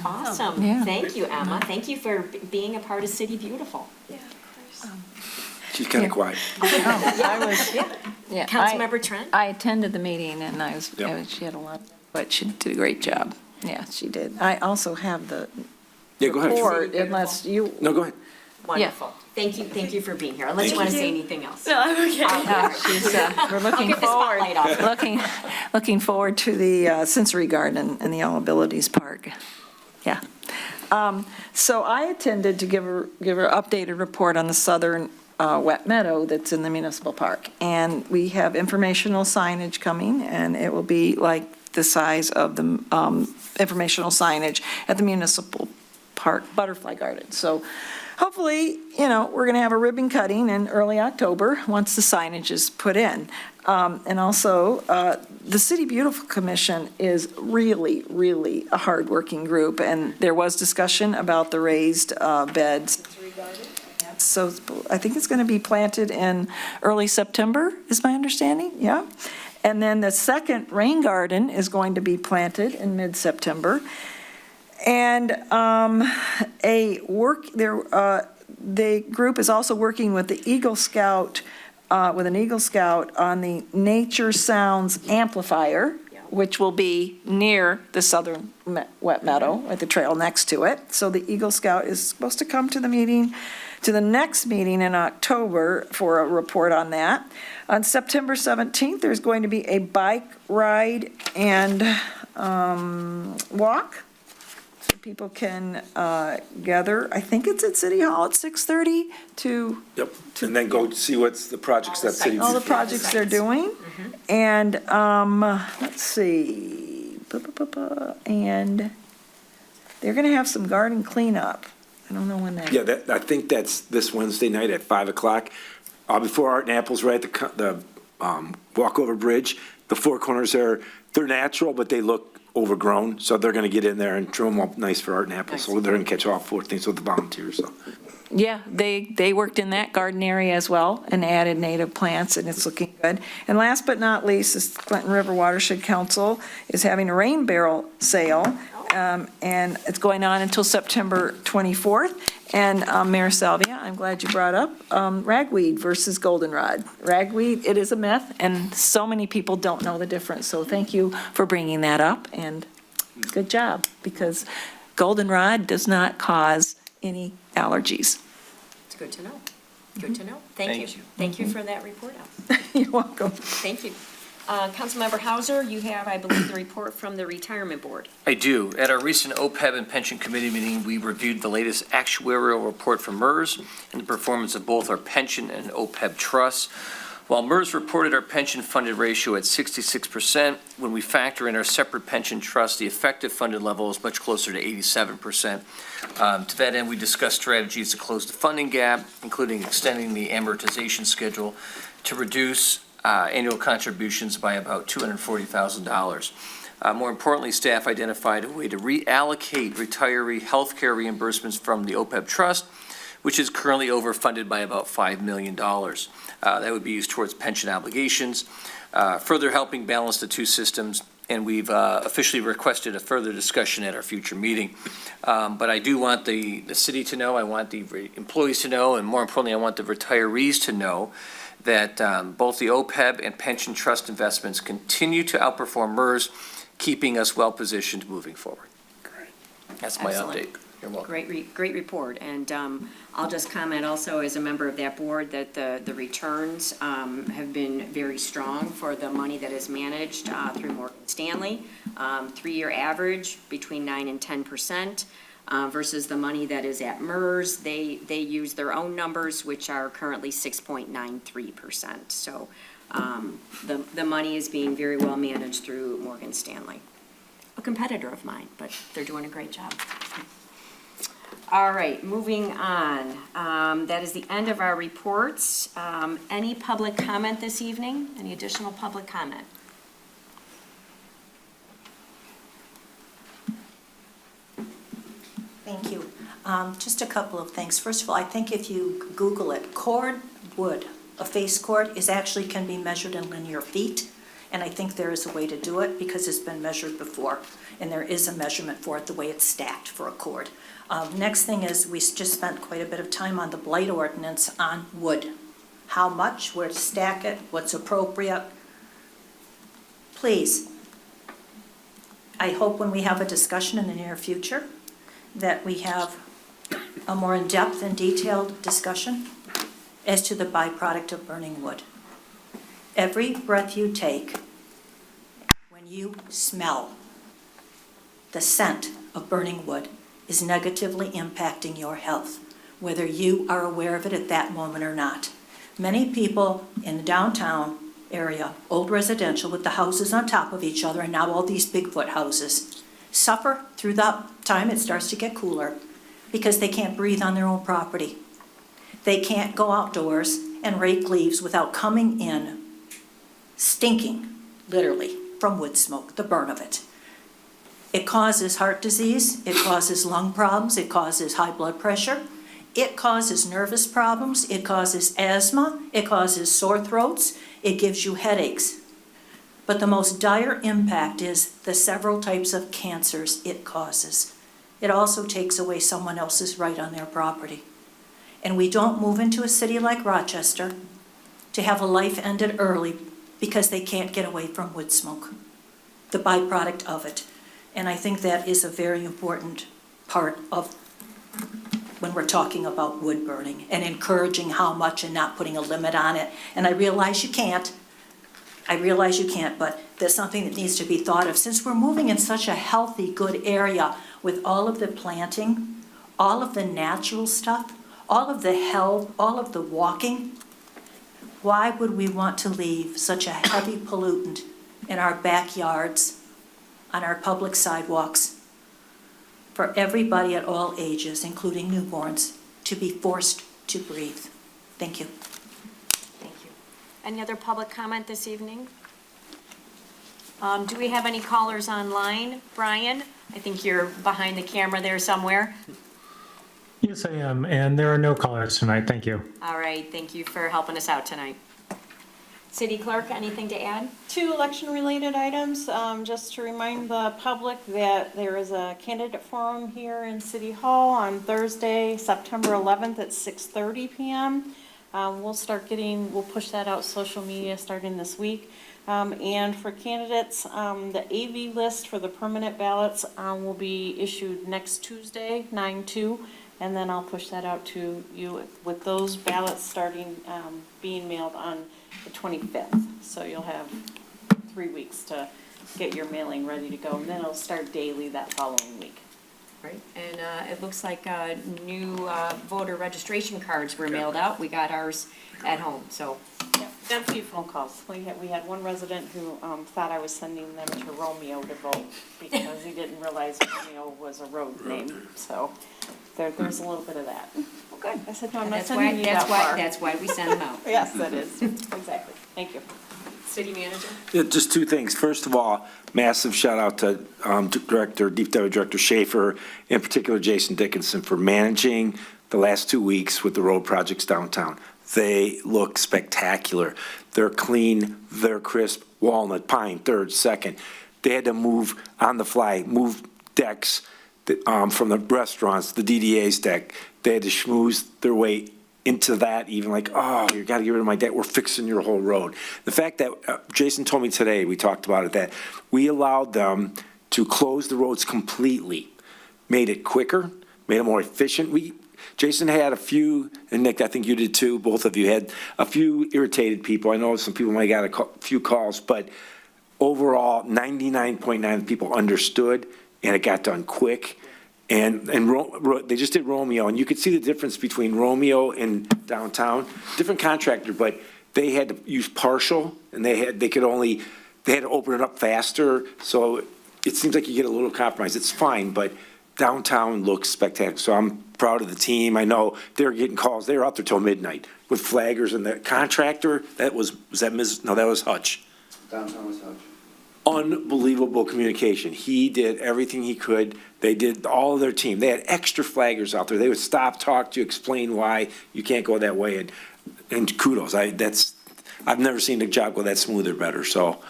Awesome. Yeah. Thank you, Emma. Thank you for being a part of City Beautiful. Yeah, of course. She's kind of quiet. Councilmember Trent? I attended the meeting, and Yep. she had a lot, but she did a great job. Yeah, she did. I also have the Yeah, go ahead. report, unless you. No, go ahead. Wonderful. Thank you for being here. Unless you want to say anything else. No, I'm okay. We're looking Get the forward, spotlight off. looking forward to the sensory garden in the All Abilities Park. Yeah. So I attended to give her updated report on the southern wet meadow that's in the municipal park. And we have informational signage coming, and it will be like the size of the informational signage at the municipal park butterfly garden. So hopefully, we're going to have a ribbon cutting in early October once the signage is put in. And also, the City Beautiful Commission is really, really a hardworking group, and there was discussion about the raised beds. So I think it's going to be planted in early September, is my understanding, yeah? And then the second rain garden is going to be planted in mid-September. And the group is also working with the Eagle Scout, with an Eagle Scout on the Nature Sounds Amplifier, which will be near the southern wet meadow, at the trail next to it. So the Eagle Scout is supposed to come to the next meeting in October for a report on that. On September 17th, there's going to be a bike ride and walk. So people can gather, I think it's at City Hall at 6:30 to. Yep, and then go see what's the projects that city. All the projects they're doing. And, let's see, and they're gonna have some garden cleanup. I don't know when that. Yeah, I think that's this Wednesday night at 5 o'clock. Before Art and Apple's right at the walkover bridge. The four corners they're natural, but they look overgrown. So they're going to get in there and trim them up nice for Art and Apple. So they're going to catch all four things with the volunteers. So. Yeah, they worked in that garden area as well and added native plants, and it's looking good. And last but not least, the Clinton River Watershed Council is having a rain barrel sale, and it's going on until September 24th. And Mayor Salvia, I'm glad you brought up ragweed versus goldenrod. Ragweed, it is a myth, and so many people don't know the difference. So thank you for bringing that up, and good job, because goldenrod does not cause any allergies. It's good to know. Good to know. Thank you. Thank you for that report out. You're welcome. Thank you. Councilmember Hauser, you have, I believe, the report from the Retirement Board. I do. At our recent OPEB and Pension Committee meeting, we reviewed the latest actuarial report from MERS and the performance of both our pension and OPEB trusts. While MERS reported our pension funded ratio at 66%, when we factor in our separate pension trust, the effective funded level is much closer to 87%. To that end, we discussed strategies to close the funding gap, including extending the amortization schedule to reduce annual contributions by about $240,000. More importantly, staff identified a way to reallocate retiree health care reimbursements from the OPEB trust, which is currently overfunded by about $5 million. That would be used towards pension obligations, further helping balance the two systems, and we've officially requested a further discussion at our future meeting. But I do want the city to know, I want the employees to know, and more importantly, I want the retirees to know that both the OPEB and pension trust investments continue to outperform MERS, keeping us well-positioned moving forward. Great. That's my Excellent. update. You're welcome. Great report. And I'll just comment also as a member of that board that the returns have been very strong for the money that is managed through Morgan Stanley. 3-year average between 9 and 10%. Versus the money that is at MERS, they use their own numbers, which are currently 6.93%. So the money is being very well managed through Morgan Stanley. A competitor of mine, but they're doing a great job. All right, moving on. That is the end of our reports. Any public comment this evening? Any additional public comment? Thank you. Just a couple of things. First of all, I think if you Google it, cord wood, a face cord, can be measured in linear feet. And I think there is a way to do it because it's been measured before. And there is a measurement for it, the way it's stacked for a cord. Next thing is we just spent quite a bit of time on the blight ordinance on wood. How much, where to stack it, what's appropriate. Please, I hope when we have a discussion in the near future that we have a more in-depth and detailed discussion as to the byproduct of burning wood. Every breath you take, when you smell the scent of burning wood, is negatively impacting your health, whether you are aware of it at that moment or not. Many people in downtown area, old residential with the houses on top of each other, and now all these Bigfoot houses, suffer through the time it starts to get cooler because they can't breathe on their own property. They can't go outdoors and rake leaves without coming in stinking, literally, from wood smoke, the burn of it. It causes heart disease, it causes lung problems, it causes high blood pressure, it causes nervous problems, it causes asthma, it causes sore throats, it gives you headaches. But the most dire impact is the several types of cancers it causes. It also takes away someone else's right on their property. And we don't move into a city like Rochester to have a life ended early because they can't get away from wood smoke, the byproduct of it. And I think that is a very important part of when we're talking about wood burning and encouraging how much and not putting a limit on it. And I realize you can't, but there's something that needs to be thought of. Since we're moving in such a healthy, good area with all of the planting, all of the natural stuff, all of the health, all of the walking, why would we want to leave such a heavy pollutant in our backyards, on our public sidewalks, for everybody at all ages, including newborns, to be forced to breathe? Thank you. Thank you. Any other public comment this evening? Do we have any callers online? Brian, I think you're behind the camera there somewhere. Yes, I am, and there are no callers tonight. Thank you. All right, thank you for helping us out tonight. City Clerk, anything to add? 2 election-related items, just to remind the public that there is a candidate forum here in City Hall on Thursday, September 11th at 6:30 p.m. We'll push that out social media starting this week. And for candidates, the AV list for the permanent ballots will be issued next Tuesday, 9/2, and then I'll push that out to you with those ballots starting being mailed on the 25th. So you'll have 3 weeks to get your mailing ready to go, and then it'll start daily that following week. Right, and it looks like new voter registration cards were mailed out. We got ours at home, so. Yeah, got a few phone calls. We had one resident who thought I was sending them to Romeo to vote because he didn't realize Romeo was a road name. So there's a little bit of that. Well, good. I said, no, I'm not That's sending why, you that's that why, far. that's why we send them out. Yes, that is, exactly. Thank you. City Manager? Yeah, just 2 things. First of all, massive shout out to DPW Director Schaefer, in particular Jason Dickinson, for managing the last 2 weeks with the road projects downtown. They look spectacular. They're clean, they're crisp, walnut, pine, third, second. They had to move on the fly, move decks from the restaurants, the DDA's deck. They had to schmooze their way into that, even like, oh, you got to get rid of my deck. We're fixing your whole road. The fact that Jason told me today, we talked about it, that we allowed them to close the roads completely, made it quicker, made it more efficient. Jason had a few, and Nick, I think you did too, both of you had a few irritated people. I know some people might have got a few calls, but overall, 99.9 people understood, and it got done quick. And they just did Romeo, and you could see the difference between Romeo and downtown. Different contractor, but they had to use partial, and they had to open it up faster. So it seems like you get a little compromise. It's fine, but downtown looks spectacular. So I'm proud of the team. I know they're getting calls. They were out there till midnight with flaggers, and the contractor, that was Hutch. Downtown was Hutch. Unbelievable communication. He did everything he could. They did all of their team. They had extra flaggers out there. They would stop, talk to you, explain why you can't go that way. And kudos. I've never seen a job go that smooth or better. So,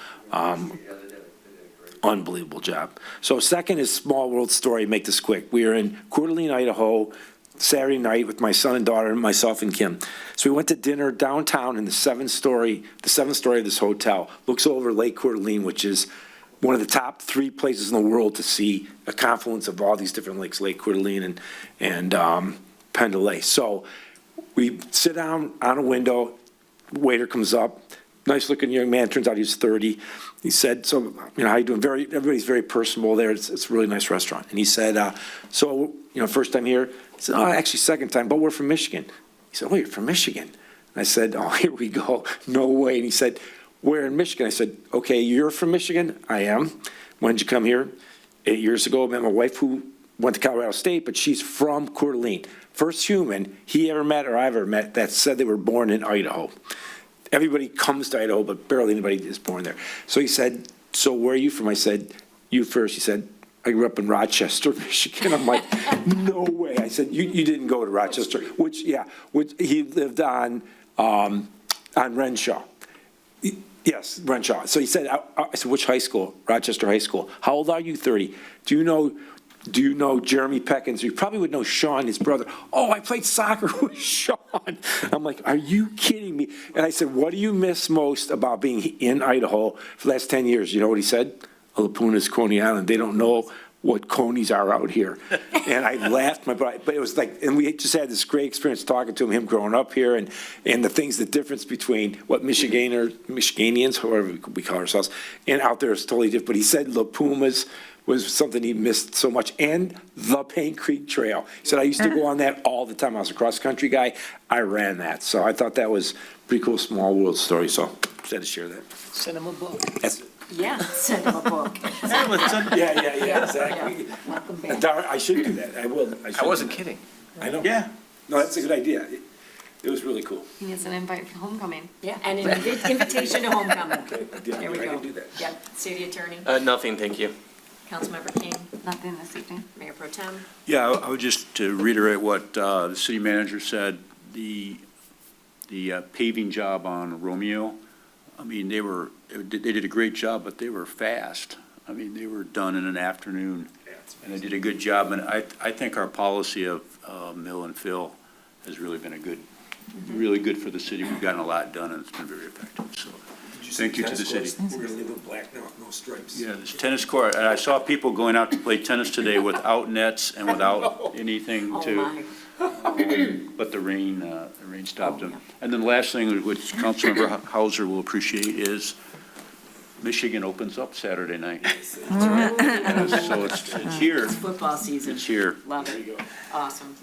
unbelievable job. So second is small world story. Make this quick. We are in Coeur d'Alene, Idaho, Saturday night with my son and daughter, and myself and Kim. So we went to dinner downtown in the seventh story of this hotel. Looks over Lake Coeur d'Alene, which is one of the top 3 places in the world to see a confluence of all these different lakes, Lake Coeur d'Alene and Pend d'Oreille. So we sit down on a window, waiter comes up, nice looking young man, turns out he's 30. He said, so, how you doing? Everybody's very personable there. It's a really nice restaurant. And he said, first time here? He said, oh, actually second time, but we're from Michigan. He said, oh, you're from Michigan? And I said, oh, here we go. No way. And he said, where in Michigan? I said, okay, you're from Michigan? I am. When did you come here? 8 years ago. I met my wife who went to Colorado State, but she's from Coeur d'Alene. First human he ever met or I ever met that said they were born in Idaho. Everybody comes to Idaho, but barely anybody is born there. So he said, so where are you from? I said, you first. He said, I grew up in Rochester, Michigan. I'm like, no way. I said, you didn't go to Rochester, which he lived on Renshaw. Yes, Renshaw. So he said, I said, which high school? Rochester High School. How old are you? 30. Do you know Jeremy Peckins? You probably would know Sean, his brother. Oh, I played soccer with Sean. I'm like, are you kidding me? And I said, what do you miss most about being in Idaho for the last 10 years? You know what he said? Lapuna's Coney Island. They don't know what conies are out here. And I laughed, but it was like, and we just had this great experience talking to him growing up here, and the difference between what Michiganians, however we call ourselves, and out there is totally different. But he said La Pumas was something he missed so much, and the Paint Creek Trail. He said, I used to go on that all the time. I was a cross-country guy. I ran that. So I thought that was a pretty cool small world story, so just had to share that. Send him a book. Yeah, send him a book. Yeah, exactly. Welcome back. Darn, I should do that. I will. I wasn't kidding. I know. Yeah. No, that's a good idea. It was really cool. He needs an invite for homecoming. Yeah, and an invitation to homecoming. Yeah, There we I go. can do that. Yeah, city attorney, Nothing, thank you. Councilmember King, Nothing this evening. Mayor Pro Tem. Yeah, I would just to reiterate what the city manager said, the paving job on Romeo, I mean, they did a great job, but they were fast. I mean, they were done in an afternoon, and they did a good job. And I think our policy of mill and fill has really been really good for the city. We've gotten a lot done, and it's been very effective, so. Thank you to the city. We're gonna leave it black now with no stripes. Yeah, this tennis court, and I saw people going out to play tennis today without nets and without anything but the rain stopped them. And then the last thing, which Councilmember Hauser will appreciate, is Michigan opens up Saturday night. So it's here. It's football season. It's here. Love it. Awesome.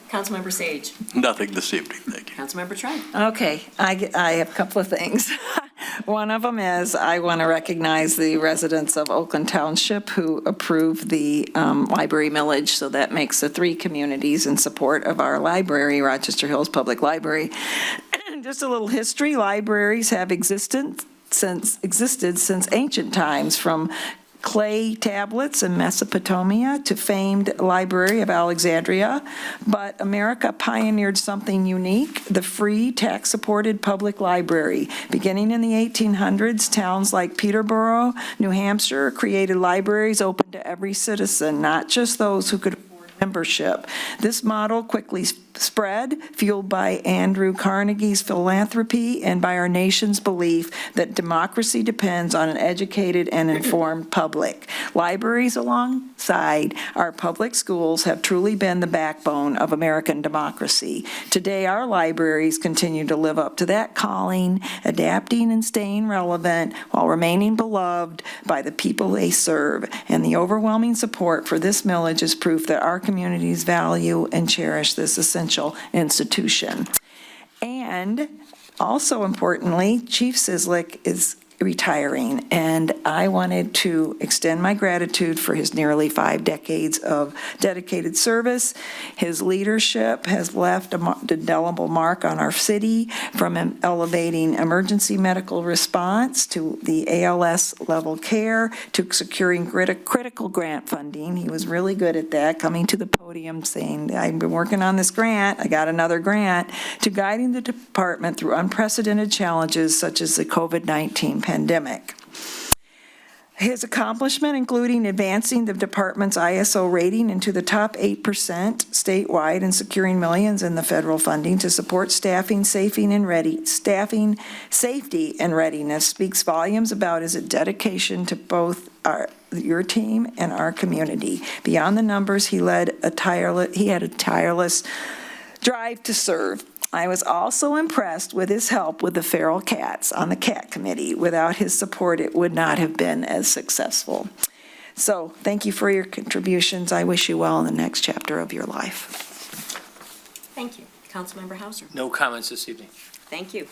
Councilmember Sage. Nothing this evening, thank you. Councilmember Trent. Okay, I have a couple of things. One of them is I want to recognize the residents of Oakland Township who approved the library millage, so that makes the 3 communities in support of our library, Rochester Hills Public Library. Just a little history, libraries have existed since ancient times, from clay tablets in Mesopotamia to famed Library of Alexandria. But America pioneered something unique, the free tax-supported public library. Beginning in the 1800s, towns like Peterborough, New Hampshire, created libraries open to every citizen, not just those who could afford membership. This model quickly spread, fueled by Andrew Carnegie's philanthropy and by our nation's belief that democracy depends on an educated and informed public. Libraries alongside our public schools have truly been the backbone of American democracy. Today, our libraries continue to live up to that calling, adapting and staying relevant while remaining beloved by the people they serve. And the overwhelming support for this millage is proof that our communities value and cherish this essential institution. And also importantly, Chief Cieslik is retiring, and I wanted to extend my gratitude for his nearly 5 decades of dedicated service. His leadership has left an indelible mark on our city, from elevating emergency medical response to the ALS level care to securing critical grant funding. He was really good at that, coming to the podium saying, I've been working on this grant, I got another grant, to guiding the department through unprecedented challenges such as the COVID-19 pandemic. His accomplishment, including advancing the department's ISO rating into the top 8% statewide and securing millions in the federal funding to support staffing, safety, and readiness, speaks volumes about his dedication to both your team and our community. Beyond the numbers, he had a tireless drive to serve. I was also impressed with his help with the feral cats on the cat committee. Without his support, it would not have been as successful. So thank you for your contributions. I wish you well in the next chapter of your life. Thank you. Councilmember Hauser. No comments this evening. Thank you.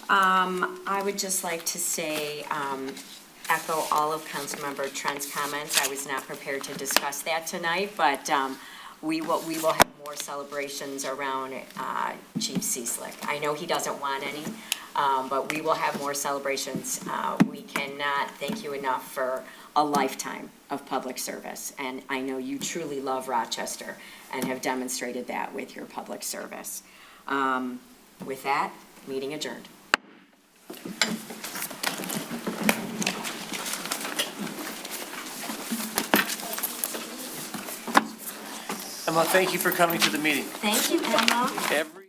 I would just like to say, echo all of Councilmember Trent's comments. I was not prepared to discuss that tonight, but we will have more celebrations around Chief Cieslik. I know he doesn't want any, but we will have more celebrations. We cannot thank you enough for a lifetime of public service, and I know you truly love Rochester and have demonstrated that with your public service. With that, meeting adjourned. Emma, thank you for coming to the meeting. Thank you, Emma. Every